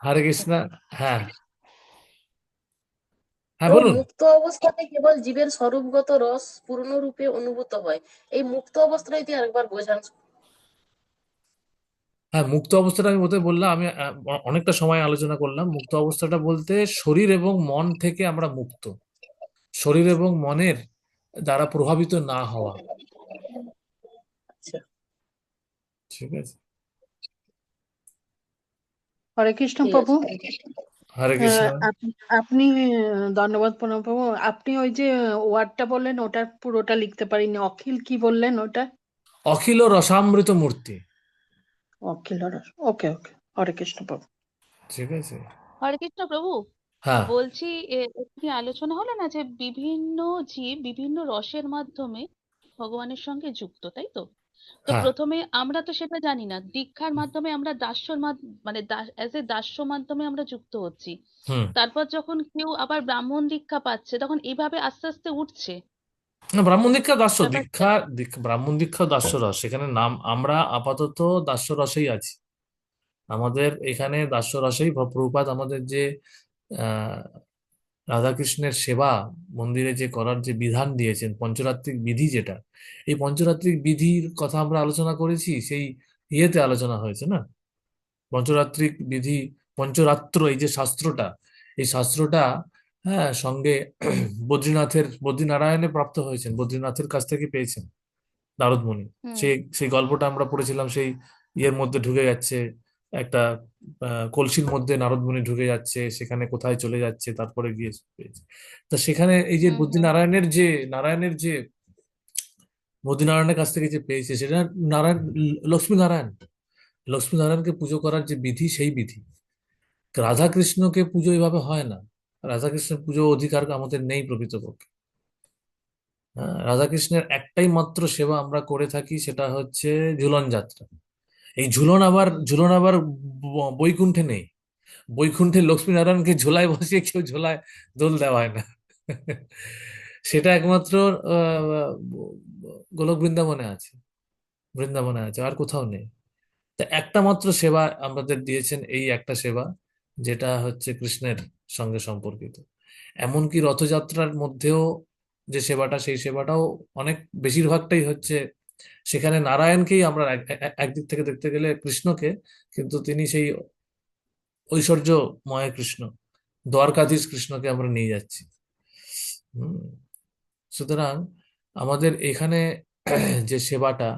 হরে কৃষ্ণ। হ্যাঁ, হ্যাঁ প্রভু বলুন। মুক্ত অবস্থাতে কেবল জীবের স্বরূপগত রস পূর্ণরূপে অনুভূত হয়। এই মুক্ত অবস্থাটা যদি আরেকবার বোঝান। হ্যাঁ, মুক্ত অবস্থাটা আমি বলতে বললাম, আমি অনেকটা সময় আলোচনা করলাম। মুক্ত অবস্থাটা বলতে শরীর এবং মন থেকে আমরা মুক্ত, শরীর এবং মনের দ্বারা প্রভাবিত না হওয়া। আচ্ছা, ঠিক আছে, হরে কৃষ্ণ ঠিক প্রভু। আছে। হরে কৃষ্ণ। আপনি ধন্যবাদ প্রণব প্রভু। আপনি ওই যে ওয়ার্ডটা বললেন ওটা পুরোটা লিখতে পারিনি, অখিল কি বললেন ওটা? অখিল রসামৃত মূর্তি। অখিল রস, ওকে ওকে, হরে কৃষ্ণ প্রভু। ঠিক আছে। হরে কৃষ্ণ প্রভু। হ্যাঁ, বলছি, এক্ষুনি আলোচনা হলো না যে বিভিন্ন জীব বিভিন্ন রসের মাধ্যমে ভগবানের সঙ্গে যুক্ত, তাই তো? তো হ্যাঁ। প্রথমে আমরা তো সেটা জানি না, দীক্ষার মাধ্যমে আমরা দাস্যর মানে অ্যাজ এ দাস্য মাধ্যমে আমরা যুক্ত হচ্ছি। হুম। তারপর যখন কেউ আবার ব্রাহ্মণ দীক্ষা পাচ্ছে, তখন এইভাবে আস্তে আস্তে উঠছে না, ব্রাহ্মণ দীক্ষা দাস্য ব্যাপারটা। দীক্ষা ব্রাহ্মণ দীক্ষা দাস্য রস, সেখানে নাম আমরা আপাতত দাস্য রসেই আছি। আমাদের এখানে দাস্য রসেই প্রভুপাদ আমাদের যে আহ রাধাকৃষ্ণের সেবা মন্দিরে যে করার যে বিধান দিয়েছেন, পঞ্চরাত্রিক বিধি যেটা, এই পঞ্চরাত্রিক বিধির কথা আমরা আলোচনা করেছি, সেই ইয়েতে আলোচনা হয়েছে না, পঞ্চরাত্রিক বিধি, পঞ্চরাত্র, এই যে শাস্ত্রটা, এই শাস্ত্রটা, হ্যাঁ, সঙ্গে বদ্রীনারায়ণে প্রাপ্ত হয়েছেন, বদ্রীনাথের কাছ থেকে পেয়েছেন নারদ মুনি। হুম। সেই সেই গল্পটা আমরা পড়েছিলাম, সেই ইয়ের মধ্যে ঢুকে যাচ্ছে একটা কলসির মধ্যে নারদ মুনি ঢুকে যাচ্ছে, সেখানে কোথায় চলে যাচ্ছে, তারপরে গিয়ে পেয়েছে। তা সেখানে এই যে হুম। হুম। বদ্রীনারায়ণের যে বদ্রীনারায়ণের কাছ থেকে যে পেয়েছে, সেটা নারায়ণ, লক্ষ্মী নারায়ণ, লক্ষ্মী নারায়ণকে পুজো করার যে বিধি, সেই বিধি। রাধা কৃষ্ণকে পুজো এইভাবে হয় না, রাধা কৃষ্ণের পুজো অধিকার আমাদের নেই প্রকৃতপক্ষে। হ্যাঁ, রাধা কৃষ্ণের একটাই মাত্র সেবা আমরা করে থাকি, সেটা হচ্ছে ঝুলন যাত্রা। এই ঝুলন আবার বৈকুণ্ঠে নেই। বৈকুণ্ঠে লক্ষ্মীনারায়ণকে ঝোলায় বসিয়ে কেউ ঝোলায় দোল দেওয়া হয় না। সেটা একমাত্র আহ, গোলক বৃন্দাবনে আছে, বৃন্দাবনে আছে, আর কোথাও নেই। তা একটা মাত্র সেবা আমাদের দিয়েছেন, এই একটা সেবা, যেটা হচ্ছে কৃষ্ণের সঙ্গে সম্পর্কিত। এমনকি রথযাত্রার মধ্যেও যে সেবাটা, সেই সেবাটাও অনেক বেশিরভাগটাই হচ্ছে সেখানে নারায়ণকেই আমরা একদিক থেকে দেখতে গেলে কৃষ্ণকে, কিন্তু তিনি সেই ঐশ্বর্যময় কৃষ্ণ, দ্বারকাধীশ কৃষ্ণকে আমরা নিয়ে যাচ্ছি। হম সুতরাং আমাদের এখানে যে সেবাটা,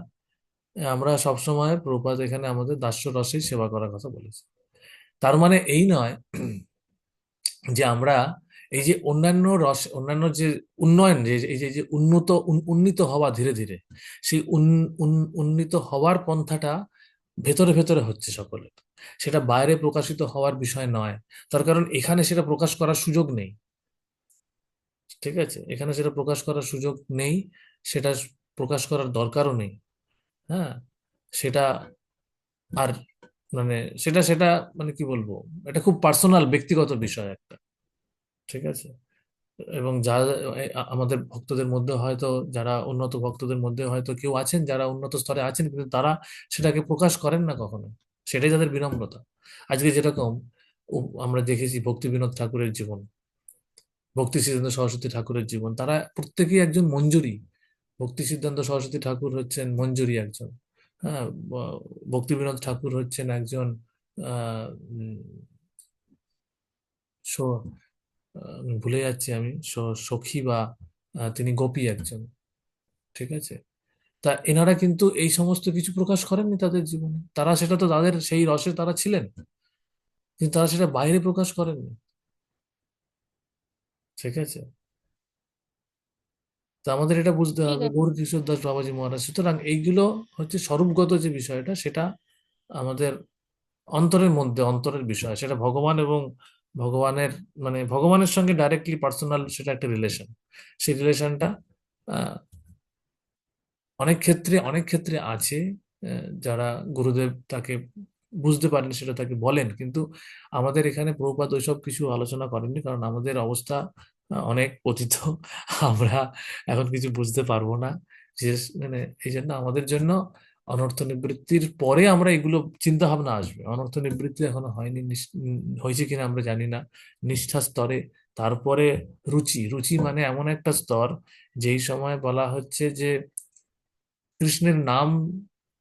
আমরা সবসময় প্রভুপাদ এখানে আমাদের দাস্য রসেই সেবা করার কথা বলেছি। তার মানে এই নয় যে আমরা এই যে অন্যান্য যে উন্নয়ন, যে এই যে যে উন্নীত হওয়া ধীরে ধীরে, সেই উন্নীত হওয়ার পন্থাটা ভেতরে ভেতরে হচ্ছে সকলের, সেটা বাইরে প্রকাশিত হওয়ার বিষয় নয়। তার কারণ এখানে সেটা প্রকাশ করার সুযোগ নেই। ঠিক আছে, এখানে সেটা প্রকাশ করার সুযোগ নেই, সেটা প্রকাশ করার দরকারও নেই। হ্যাঁ, সেটা আর মানে সেটা সেটা মানে কি বলবো, এটা খুব পার্সোনাল ব্যক্তিগত বিষয় একটা। ঠিক আছে, এবং আমাদের ভক্তদের মধ্যে হয়তো, যারা উন্নত ভক্তদের মধ্যে হয়তো কেউ আছেন যারা উন্নত স্তরে আছেন, কিন্তু তারা সেটাকে প্রকাশ করেন না কখনো, সেটাই তাদের বিনম্রতা। আজকে যেরকম আমরা দেখেছি ভক্তি বিনোদ ঠাকুরের জীবন, ভক্তি সিদ্ধান্ত সরস্বতী ঠাকুরের জীবন, তারা প্রত্যেকেই একজন মঞ্জুরি। ভক্তি সিদ্ধান্ত সরস্বতী ঠাকুর হচ্ছেন মঞ্জুরি একজন, হ্যাঁ, ভক্তি বিনোদ ঠাকুর হচ্ছেন একজন আহ উম, স- ভুলে যাচ্ছি আমি, সখী বা তিনি গোপী একজন, ঠিক আছে। তা এনারা কিন্তু এই সমস্ত কিছু প্রকাশ করেননি তাদের জীবনে, তারা সেটা তো তাদের সেই রসে তারা ছিলেন, কিন্তু তারা সেটা বাইরে প্রকাশ করেননি, ঠিক আছে। তো আমাদের এটা বুঝতে ঠিক হবে, আছে। গৌর কিশোর দাস বাবাজি মহারাজ। সুতরাং এইগুলো হচ্ছে স্বরূপগত যে বিষয়টা, সেটা আমাদের অন্তরের মধ্যে, অন্তরের বিষয়, সেটা ভগবান এবং ভগবানের, মানে ভগবানের সঙ্গে ডাইরেক্টলি পার্সোনাল, সেটা একটা রিলেশন। সেই রিলেশনটা অনেক ক্ষেত্রে আছে। যারা গুরুদেব তাকে বুঝতে পারেন সেটা তাকে বলেন, কিন্তু আমাদের এখানে প্রভুপাদ ওইসব কিছু আলোচনা করেননি, কারণ আমাদের অবস্থা অনেক পতিত। আমরা এখন কিছু বুঝতে পারবো না, বিশেষ মানে এই জন্য আমাদের জন্য অনর্থ নিবৃত্তির পরে আমরা এগুলো চিন্তা ভাবনা আসবে। অনর্থ নিবৃত্তি এখনো হয়নি, হয়েছে কিনা আমরা জানি না, নিষ্ঠা স্তরে। তারপরে রুচি, রুচি মানে এমন একটা স্তর যেই সময় বলা হচ্ছে যে কৃষ্ণের নাম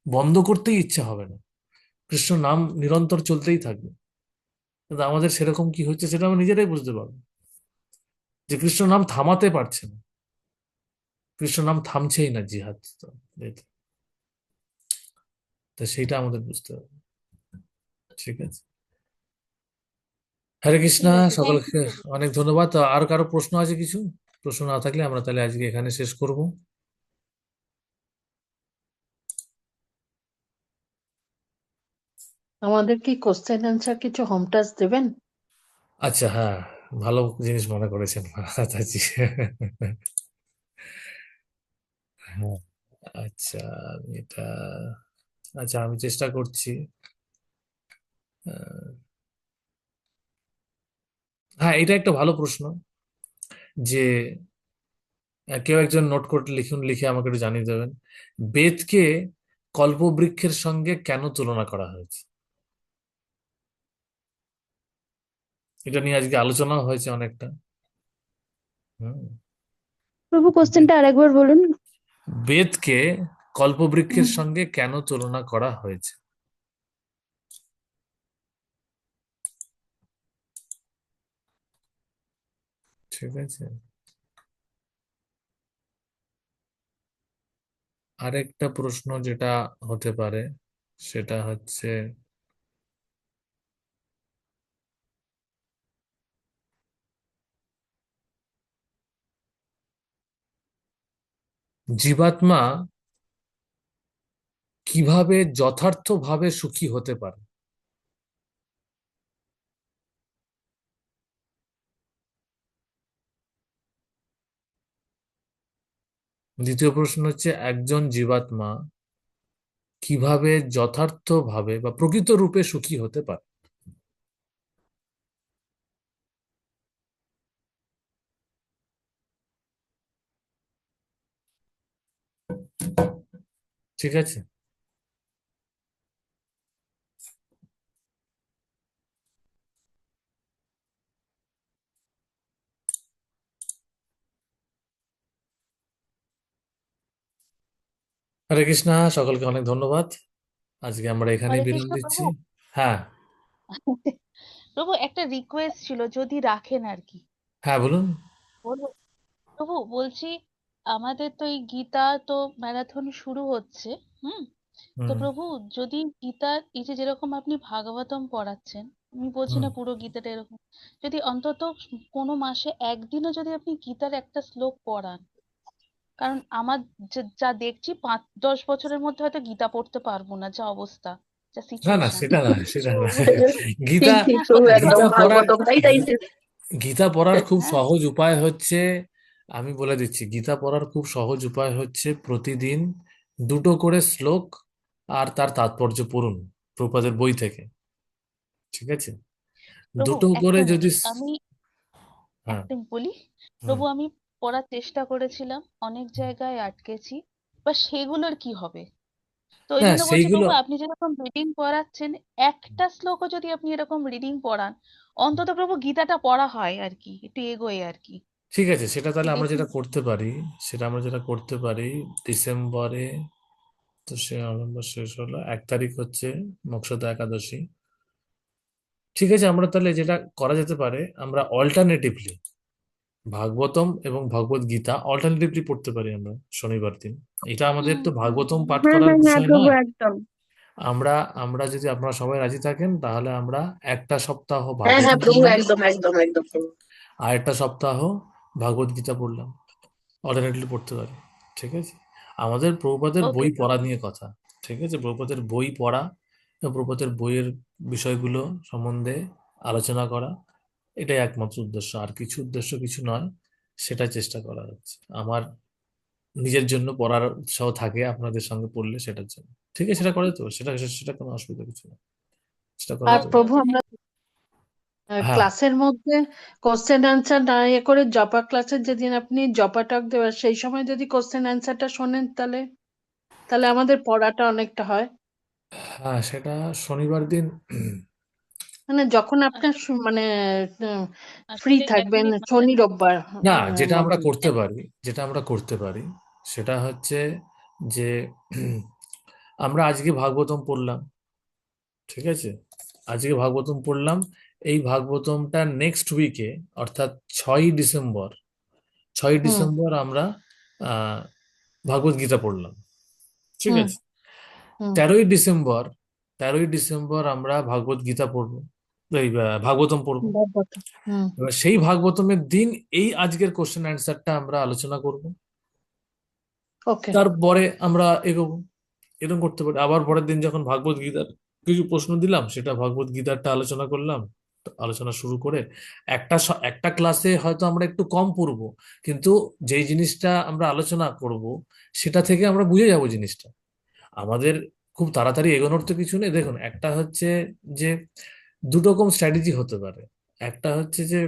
বন্ধ করতেই ইচ্ছা হবে না, কৃষ্ণ নাম নিরন্তর চলতেই থাকবে। কিন্তু আমাদের সেরকম কি হচ্ছে সেটা আমরা নিজেরাই বুঝতে পারবো, যে কৃষ্ণ নাম থামাতে পারছে না, কৃষ্ণ নাম থামছেই না জিহাদ এতে। তো সেইটা আমাদের বুঝতে হবে, ঠিক আছে। হরে কৃষ্ণা, ঠিক আছে, থ্যাংক সকলকে ইউ। অনেক ধন্যবাদ। তো আর কারো প্রশ্ন আছে কিছু? প্রশ্ন না থাকলে আমরা তাহলে আজকে এখানে শেষ করব। আমাদের কি কোশ্চেন অ্যান্সার কিছু হোম টাস্ক দেবেন? আচ্ছা, হ্যাঁ, ভালো জিনিস মনে করেছেন মাতাজি। হ্যাঁ, আচ্ছা, এটা, আচ্ছা, আমি চেষ্টা করছি। আহ, হ্যাঁ, এটা একটা ভালো প্রশ্ন, যে কেউ একজন নোট করে লিখুন, লিখে আমাকে একটু জানিয়ে দেবেন, বেদকে কল্পবৃক্ষের সঙ্গে কেন তুলনা করা হয়েছে? এটা নিয়ে আজকে আলোচনা হয়েছে অনেকটা। হুম। প্রভু, কোশ্চেনটা বে- আরেকবার বলুন। বেদকে কল্পবৃক্ষের হুম। সঙ্গে কেন তুলনা করা হয়েছে? ঠিক আছে। আরেকটা প্রশ্ন যেটা হতে পারে, সেটা হচ্ছে জীবাত্মা কিভাবে যথার্থভাবে সুখী হতে পারে? দ্বিতীয় প্রশ্ন হচ্ছে, একজন জীবাত্মা কিভাবে যথার্থভাবে বা প্রকৃত রূপে সুখী হতে পারে? ঠিক আছে। হরে কৃষ্ণা, সকলকে অনেক ধন্যবাদ। আজকে আমরা এখানেই হরে বিরাম কৃষ্ণ দিচ্ছি। প্রভু। হ্যাঁ। প্রভু, একটা রিকোয়েস্ট ছিল, যদি রাখেন আর কি। হ্যাঁ, বলুন। বলবো? প্রভু বলছি, আমাদের তো এই গীতা তো ম্যারাথন শুরু হচ্ছে। হুম। তো হুম। প্রভু, যদি গীতার এই যে যেরকম আপনি ভাগবতম পড়াচ্ছেন, আমি বলছি হুম। না পুরো গীতাটা এরকম, যদি অন্তত কোনো মাসে একদিনও যদি আপনি গীতার একটা শ্লোক পড়ান। কারণ আমার যা দেখছি 5-10 বছরের মধ্যে হয়তো গীতা পড়তে পারবো না, যা অবস্থা, যা না না, সিচুয়েশন। সেটা না, সেটা না। গীতা, ঠিক ঠিক প্রভু, একদম গীতা পড়ার, ভাগবতমটাই তাই। গী- গীতা পড়ার খুব হ্যাঁ। সহজ উপায় হচ্ছে, আমি বলে দিচ্ছি, গীতা পড়ার খুব সহজ উপায় হচ্ছে প্রতিদিন দুটো করে শ্লোক আর তার তাৎপর্য পড়ুন প্রভুপাদের বই থেকে, ঠিক আছে। প্রভু, দুটো করে একটা যদি, মিনিট, আমি হ্যাঁ। একটা বলি। হুম। প্রভু, আমি পড়ার চেষ্টা করেছিলাম, অনেক জায়গায় আটকেছি, বা সেগুলোর কি হবে? তো ওই হ্যাঁ, জন্য বলছি সেইগুলো, প্রভু, আপনি যেরকম রিডিং পড়াচ্ছেন, একটা শ্লোকও যদি আপনি এরকম রিডিং পড়ান, অন্তত প্রভু গীতাটা পড়া হয় আর কি, একটু এগোয় আর কি। ঠিক আছে, সেটা তাহলে আমরা দেখুন। যেটা করতে পারি, ডিসেম্বরে, তো সে নভেম্বর শেষ হলো, 1 তারিখ হচ্ছে মোক্ষদা একাদশী। ঠিক আছে, আমরা তাহলে যেটা করা যেতে পারে, আমরা অল্টারনেটিভলি ভাগবতম এবং ভগবত গীতা অল্টারনেটিভলি পড়তে পারি আমরা শনিবার দিন। এটা আমাদের হুম তো হুম ভাগবতম হুম পাঠ হ্যাঁ করার হ্যাঁ হ্যাঁ বিষয় প্রভু নয়। একদম। আমরা আমরা যদি আপনারা সবাই রাজি থাকেন তাহলে আমরা একটা সপ্তাহ হ্যাঁ হ্যাঁ ভাগবতম প্রভু, পড়লাম, একদম একদম একদম প্রভু। আর একটা সপ্তাহ ভগবত গীতা পড়লাম। অল্টারনেটলি পড়তে পারি, ঠিক আছে? আমাদের প্রভুপাদের ওকে বই পড়া প্রভু। নিয়ে কথা, ঠিক আছে? প্রভুপাদের বই পড়া এবং প্রভুপাদের বইয়ের বিষয়গুলো সম্বন্ধে আলোচনা করা, এটাই একমাত্র উদ্দেশ্য, আর কিছু উদ্দেশ্য কিছু নয়। সেটাই চেষ্টা করা হচ্ছে আমার। নিজের জন্য পড়ার উৎসাহ থাকে আপনাদের সঙ্গে পড়লে, সেটার জন্য। ঠিক আছে, সেটা করে তো, সেটা সেটা কোনো অসুবিধা কিছু না, সেটা করা আর তো। ওকে প্রভু ওকে আমরা থ্যাংক ইউ। হ্যাঁ, ক্লাসের মধ্যে কোশ্চেন অ্যান্সার না ইয়ে করে জপা ক্লাসের যেদিন আপনি জপা টক দেবেন সেই সময় যদি কোশ্চেন অ্যান্সারটা শোনেন তাহলে তাহলে আমাদের পড়াটা অনেকটা হয়। হ্যাঁ, সেটা শনিবার দিন। মানে যখন আপনার আসলে মানে ফ্রি আসলে থাকবেন ডেফিনেট মানে শনি রোববার না, এর যেটা আমরা মধ্যে। করতে পারি, যেটা আমরা করতে পারি সেটা হচ্ছে যে আমরা আজকে ভাগবতম পড়লাম, ঠিক আছে? আজকে ভাগবতম পড়লাম, এই ভাগবতমটা নেক্সট উইকে, অর্থাৎ 6ই ডিসেম্বর, ছয়ই হুম ডিসেম্বর আমরা আহ ভাগবত গীতা পড়লাম, ঠিক হুম আছে? হুম 13ই ডিসেম্বর, 13ই ডিসেম্বর আমরা ভাগবত গীতা পড়বো, এই ভাগবতম পড়বো। ভাগবত। হুম এবার সেই ভাগবতমের দিন এই আজকের কোশ্চেন অ্যান্সারটা আমরা আলোচনা করব, ওকে তারপরে আমরা এগোবো। এরকম করতে পারি। আবার পরের দিন যখন ভাগবত গীতার কিছু প্রশ্ন দিলাম, সেটা ভাগবত গীতারটা আলোচনা করলাম। তো আলোচনা শুরু করে একটা ক্লাসে হয়তো আমরা একটু কম পড়বো, কিন্তু যেই জিনিসটা আমরা আলোচনা করব সেটা থেকে আমরা বুঝে যাব জিনিসটা। আমাদের খুব তাড়াতাড়ি এগোনোর তো কিছু নেই। দেখুন, একটা হচ্ছে যে দুটো রকম স্ট্র্যাটেজি হতে পারে। একটা হচ্ছে যে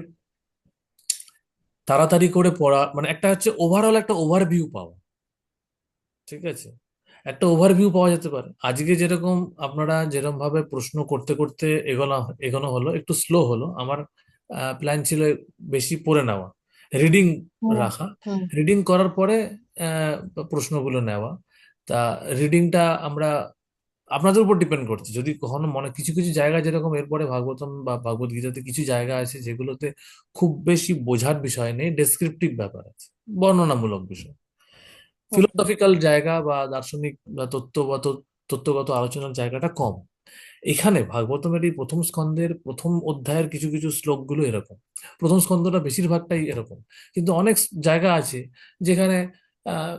তাড়াতাড়ি করে পড়া, মানে একটা হচ্ছে ওভারঅল একটা ওভারভিউ পাওয়া, ঠিক আছে? একটা ওভারভিউ পাওয়া যেতে পারে। আজকে যেরকম আপনারা যেরকম ভাবে প্রশ্ন করতে করতে এগোনো এগোনো হলো, একটু স্লো হলো। আমার প্ল্যান ছিল বেশি পড়ে নেওয়া, রিডিং হুম রাখা, হুম রিডিং করার পরে আহ, প্রশ্নগুলো নেওয়া। তা রিডিংটা আমরা আপনাদের উপর ডিপেন্ড করছে। যদি কখনো মনে কিছু কিছু জায়গা, যেরকম এরপরে ভাগবতম বা ভগবত গীতাতে কিছু জায়গা আছে যেগুলোতে খুব বেশি বোঝার বিষয় নেই, ডেসক্রিপটিভ ব্যাপার আছে, বর্ণনামূলক বিষয়, ওকে ফিলোসফিক্যাল জায়গা বা দার্শনিক বা তত্ত্বগত আলোচনার জায়গাটা কম। এখানে ভাগবতমের এই প্রথম স্কন্ধের প্রথম অধ্যায়ের কিছু কিছু শ্লোকগুলো এরকম, প্রথম স্কন্ধটা বেশিরভাগটাই এরকম। কিন্তু অনেক জায়গা আছে যেখানে আহ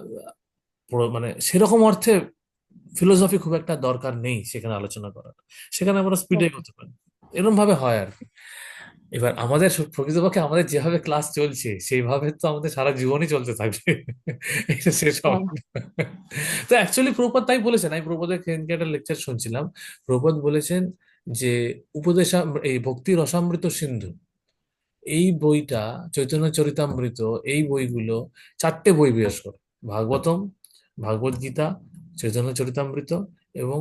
মানে সেরকম অর্থে ফিলোসফি খুব একটা দরকার নেই সেখানে আলোচনা করার, সেখানে আমরা স্পিডে ওকে করতে পারি। এরকম ভাবে হয় আর কি। এবার আমাদের প্রকৃতপক্ষে আমাদের যেভাবে ক্লাস চলছে সেইভাবে তো আমাদের সারা জীবনই চলতে থাকবে, এটা শেষ হবে হ্যাঁ না। তো অ্যাকচুয়ালি প্রভুপাদ তাই বলেছেন। আমি প্রভুপাদের সেদিনকে একটা লেকচার শুনছিলাম। প্রভুপাদ বলেছেন যে এই ভক্তি রসামৃত সিন্ধু, এই বইটা, চৈতন্য চরিতামৃত, এই বইগুলো, চারটে বই বিশেষ করে ভাগবতম, ভাগবত গীতা, চৈতন্য চরিতামৃত এবং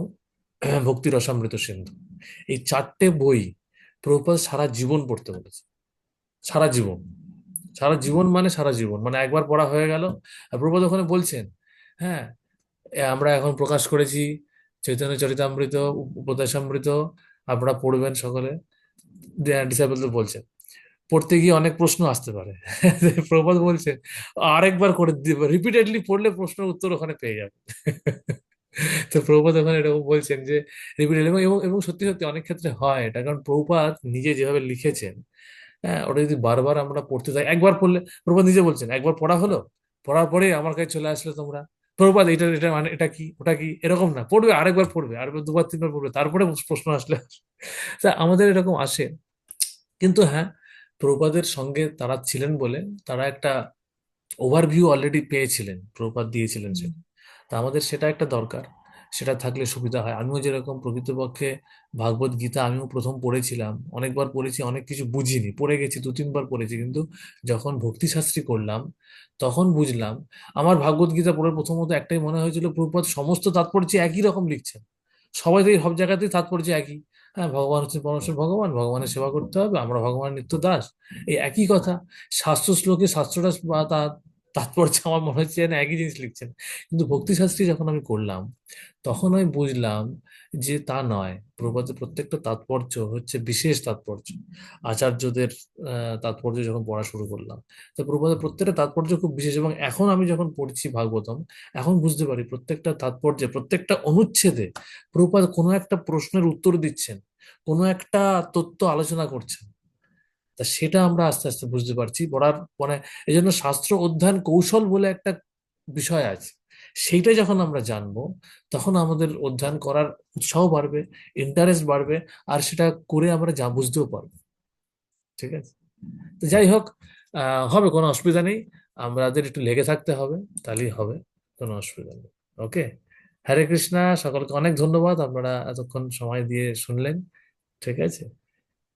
ভক্তি রসামৃত সিন্ধু, এই চারটে বই প্রভুপাদ সারা জীবন পড়তে বলেছে। সারা জীবন, সারা জীবন মানে সারা জীবন, মানে একবার পড়া হয়ে গেল। আর প্রভুপাদ ওখানে বলছেন, হ্যাঁ, আমরা এখন প্রকাশ করেছি চৈতন্য চরিতামৃত, উপদেশামৃত, আপনারা পড়বেন সকলে। ডিসাইবলদের বলছেন, পড়তে গিয়ে অনেক প্রশ্ন আসতে পারে। প্রভুপাদ বলছেন আরেকবার করে দিবে, রিপিটেডলি পড়লে প্রশ্নের উত্তর ওখানে পেয়ে যাবে। তো প্রভুপাদ ওখানে এরকম বলছেন যে রিপিটেড, এবং এবং এবং সত্যি সত্যি অনেক ক্ষেত্রে হয় এটা, কারণ প্রভুপাদ নিজে যেভাবে লিখেছেন, হ্যাঁ, ওটা যদি বারবার আমরা পড়তে যাই, একবার পড়লে, প্রভুপাদ নিজে বলছেন একবার পড়া হলো, পড়ার পরে আমার কাছে চলে আসলে তোমরা, প্রভুপাদ এটা এটা মানে এটা কি ওটা কি, এরকম না, পড়বে আরেকবার, পড়বে আরেকবার, দুবার তিনবার পড়বে, তারপরে প্রশ্ন আসলে। তা আমাদের এরকম আসে। কিন্তু হ্যাঁ, প্রভুপাদের সঙ্গে তারা ছিলেন বলে তারা একটা ওভারভিউ অলরেডি পেয়েছিলেন, প্রভুপাদ দিয়েছিলেন হুম, সেটা। তা আমাদের সেটা একটা দরকার, সেটা থাকলে সুবিধা হয়। আমিও যেরকম প্রকৃতপক্ষে ভাগবত গীতা আমিও প্রথম পড়েছিলাম, অনেকবার পড়েছি, অনেক কিছু বুঝিনি, পড়ে গেছি, দু তিনবার পড়েছি, কিন্তু যখন ভক্তিশাস্ত্রী করলাম তখন বুঝলাম। আমার ভাগবত গীতা পড়ে প্রথমত একটাই মনে হয়েছিল, প্রভুপাদ সমস্ত তাৎপর্য একই রকম লিখছেন, সবাই সব জায়গাতেই তাৎপর্য একই। হ্যাঁ, ভগবান হচ্ছে পরমেশ্বর ভগবান, ভগবানের সেবা করতে হবে, আমরা ভগবানের নিত্য দাস, এই একই কথা। শাস্ত্র শ্লোকে শাস্ত্রটা তাৎপর্য আমার মনে হচ্ছে যেন একই জিনিস লিখছেন। কিন্তু ভক্তিশাস্ত্রী যখন আমি করলাম, তখন আমি বুঝলাম যে তা নয়। প্রভুপাদের প্রত্যেকটা তাৎপর্য হচ্ছে বিশেষ তাৎপর্য। আচার্যদের তাৎপর্য যখন পড়া শুরু করলাম, তো প্রভুপাদের প্রত্যেকটা তাৎপর্য খুব বিশেষ। এবং এখন আমি যখন পড়ছি ভাগবতম, এখন বুঝতে পারি প্রত্যেকটা তাৎপর্যে, প্রত্যেকটা অনুচ্ছেদে প্রভুপাদ কোনো একটা প্রশ্নের উত্তর দিচ্ছেন, কোনো একটা তত্ত্ব আলোচনা করছেন। তা সেটা আমরা আস্তে আস্তে বুঝতে পারছি পড়ার মানে। এই জন্য শাস্ত্র অধ্যয়ন কৌশল বলে একটা বিষয় আছে, সেইটা যখন আমরা জানবো, তখন আমাদের অধ্যয়ন করার উৎসাহ বাড়বে, ইন্টারেস্ট বাড়বে, আর সেটা করে আমরা যা বুঝতেও পারবো। ঠিক আছে, তো যাই হোক, হবে, কোনো অসুবিধা নেই। আমাদের একটু লেগে থাকতে হবে, তাহলেই হবে, কোনো অসুবিধা নেই। ওকে। হরে কৃষ্ণা, সকলকে অনেক ধন্যবাদ, আপনারা এতক্ষণ সময় দিয়ে শুনলেন। ঠিক আছে,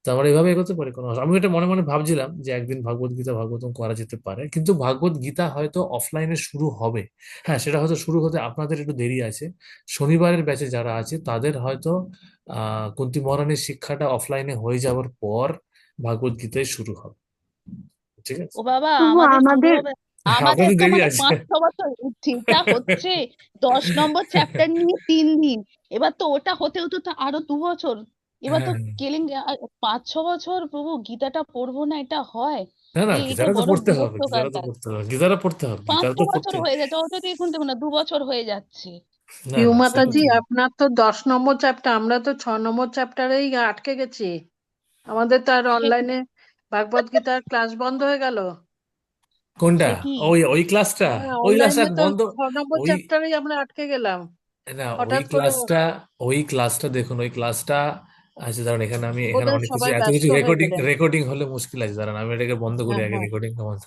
তো আমরা এভাবে এগোতে পারি, আমি এটা মনে মনে ভাবছিলাম যে একদিন ভাগবত গীতা ভাগবতম করা যেতে পারে, কিন্তু ভাগবত গীতা হয়তো অফলাইনে শুরু হবে। হ্যাঁ, সেটা হয়তো শুরু হতে আপনাদের একটু দেরি আছে। শনিবারের ব্যাচে যারা আছে তাদের হয়তো কুন্তী মহারানীর শিক্ষাটা অফলাইনে হয়ে যাওয়ার পর ভাগবত গীতায় শুরু হবে। ঠিক আছে। ও বাবা, তবু আমাদের শুরু আমাদের হবে। হ্যাঁ, আমাদের আপনাদের তো দেরি মানে আছে। 5-6 বছর চিন্তা হচ্ছে 10 নম্বর চ্যাপ্টার নিয়ে 3 দিন। এবার তো ওটা হতে হতে তো আরো 2 বছর। এবার তো হ্যাঁ, কেলেং 5-6 বছর প্রভু গীতাটা পড়বো না, এটা হয়? না না, এটা গীতাটা তো বড় পড়তে হবে, বিরক্তকর গীতাটা তো লাগে। পড়তে হবে, গীতাটা পড়তে হবে, পাঁচ গীতাটা ছ তো বছর পড়তে। হয়ে যাচ্ছে, অত দেখুন দেখুন না, 2 বছর হয়ে যাচ্ছে। না পিউ না, সেটা মাতাজি, তো। আপনার তো 10 নম্বর চ্যাপ্টার, আমরা তো 6 নম্বর চ্যাপ্টারেই আটকে গেছি। আমাদের তো আর সে কি? অনলাইনে ভাগবত গীতার ক্লাস বন্ধ হয়ে গেল। কোনটা? সে কি? ওই ওই ক্লাসটা? হ্যাঁ, ওই ক্লাসটা অনলাইনে তো বন্ধ। 6 নম্বর ওই, চ্যাপ্টারেই আমরা আটকে গেলাম না, ওই হঠাৎ করে। ক্লাসটা, ওই ক্লাসটা দেখুন, ওই ক্লাসটা আছে, দাঁড়ান, এখানে আমি এখানে বোধহয় অনেক কিছু, সবাই এত ব্যস্ত কিছু হয়ে রেকর্ডিং গেলেন। রেকর্ডিং হলে মুশকিল আছে, দাঁড়ান আমি এটাকে বন্ধ করি, হ্যাঁ, আগে হ্যাঁ। রেকর্ডিংটা বন্ধ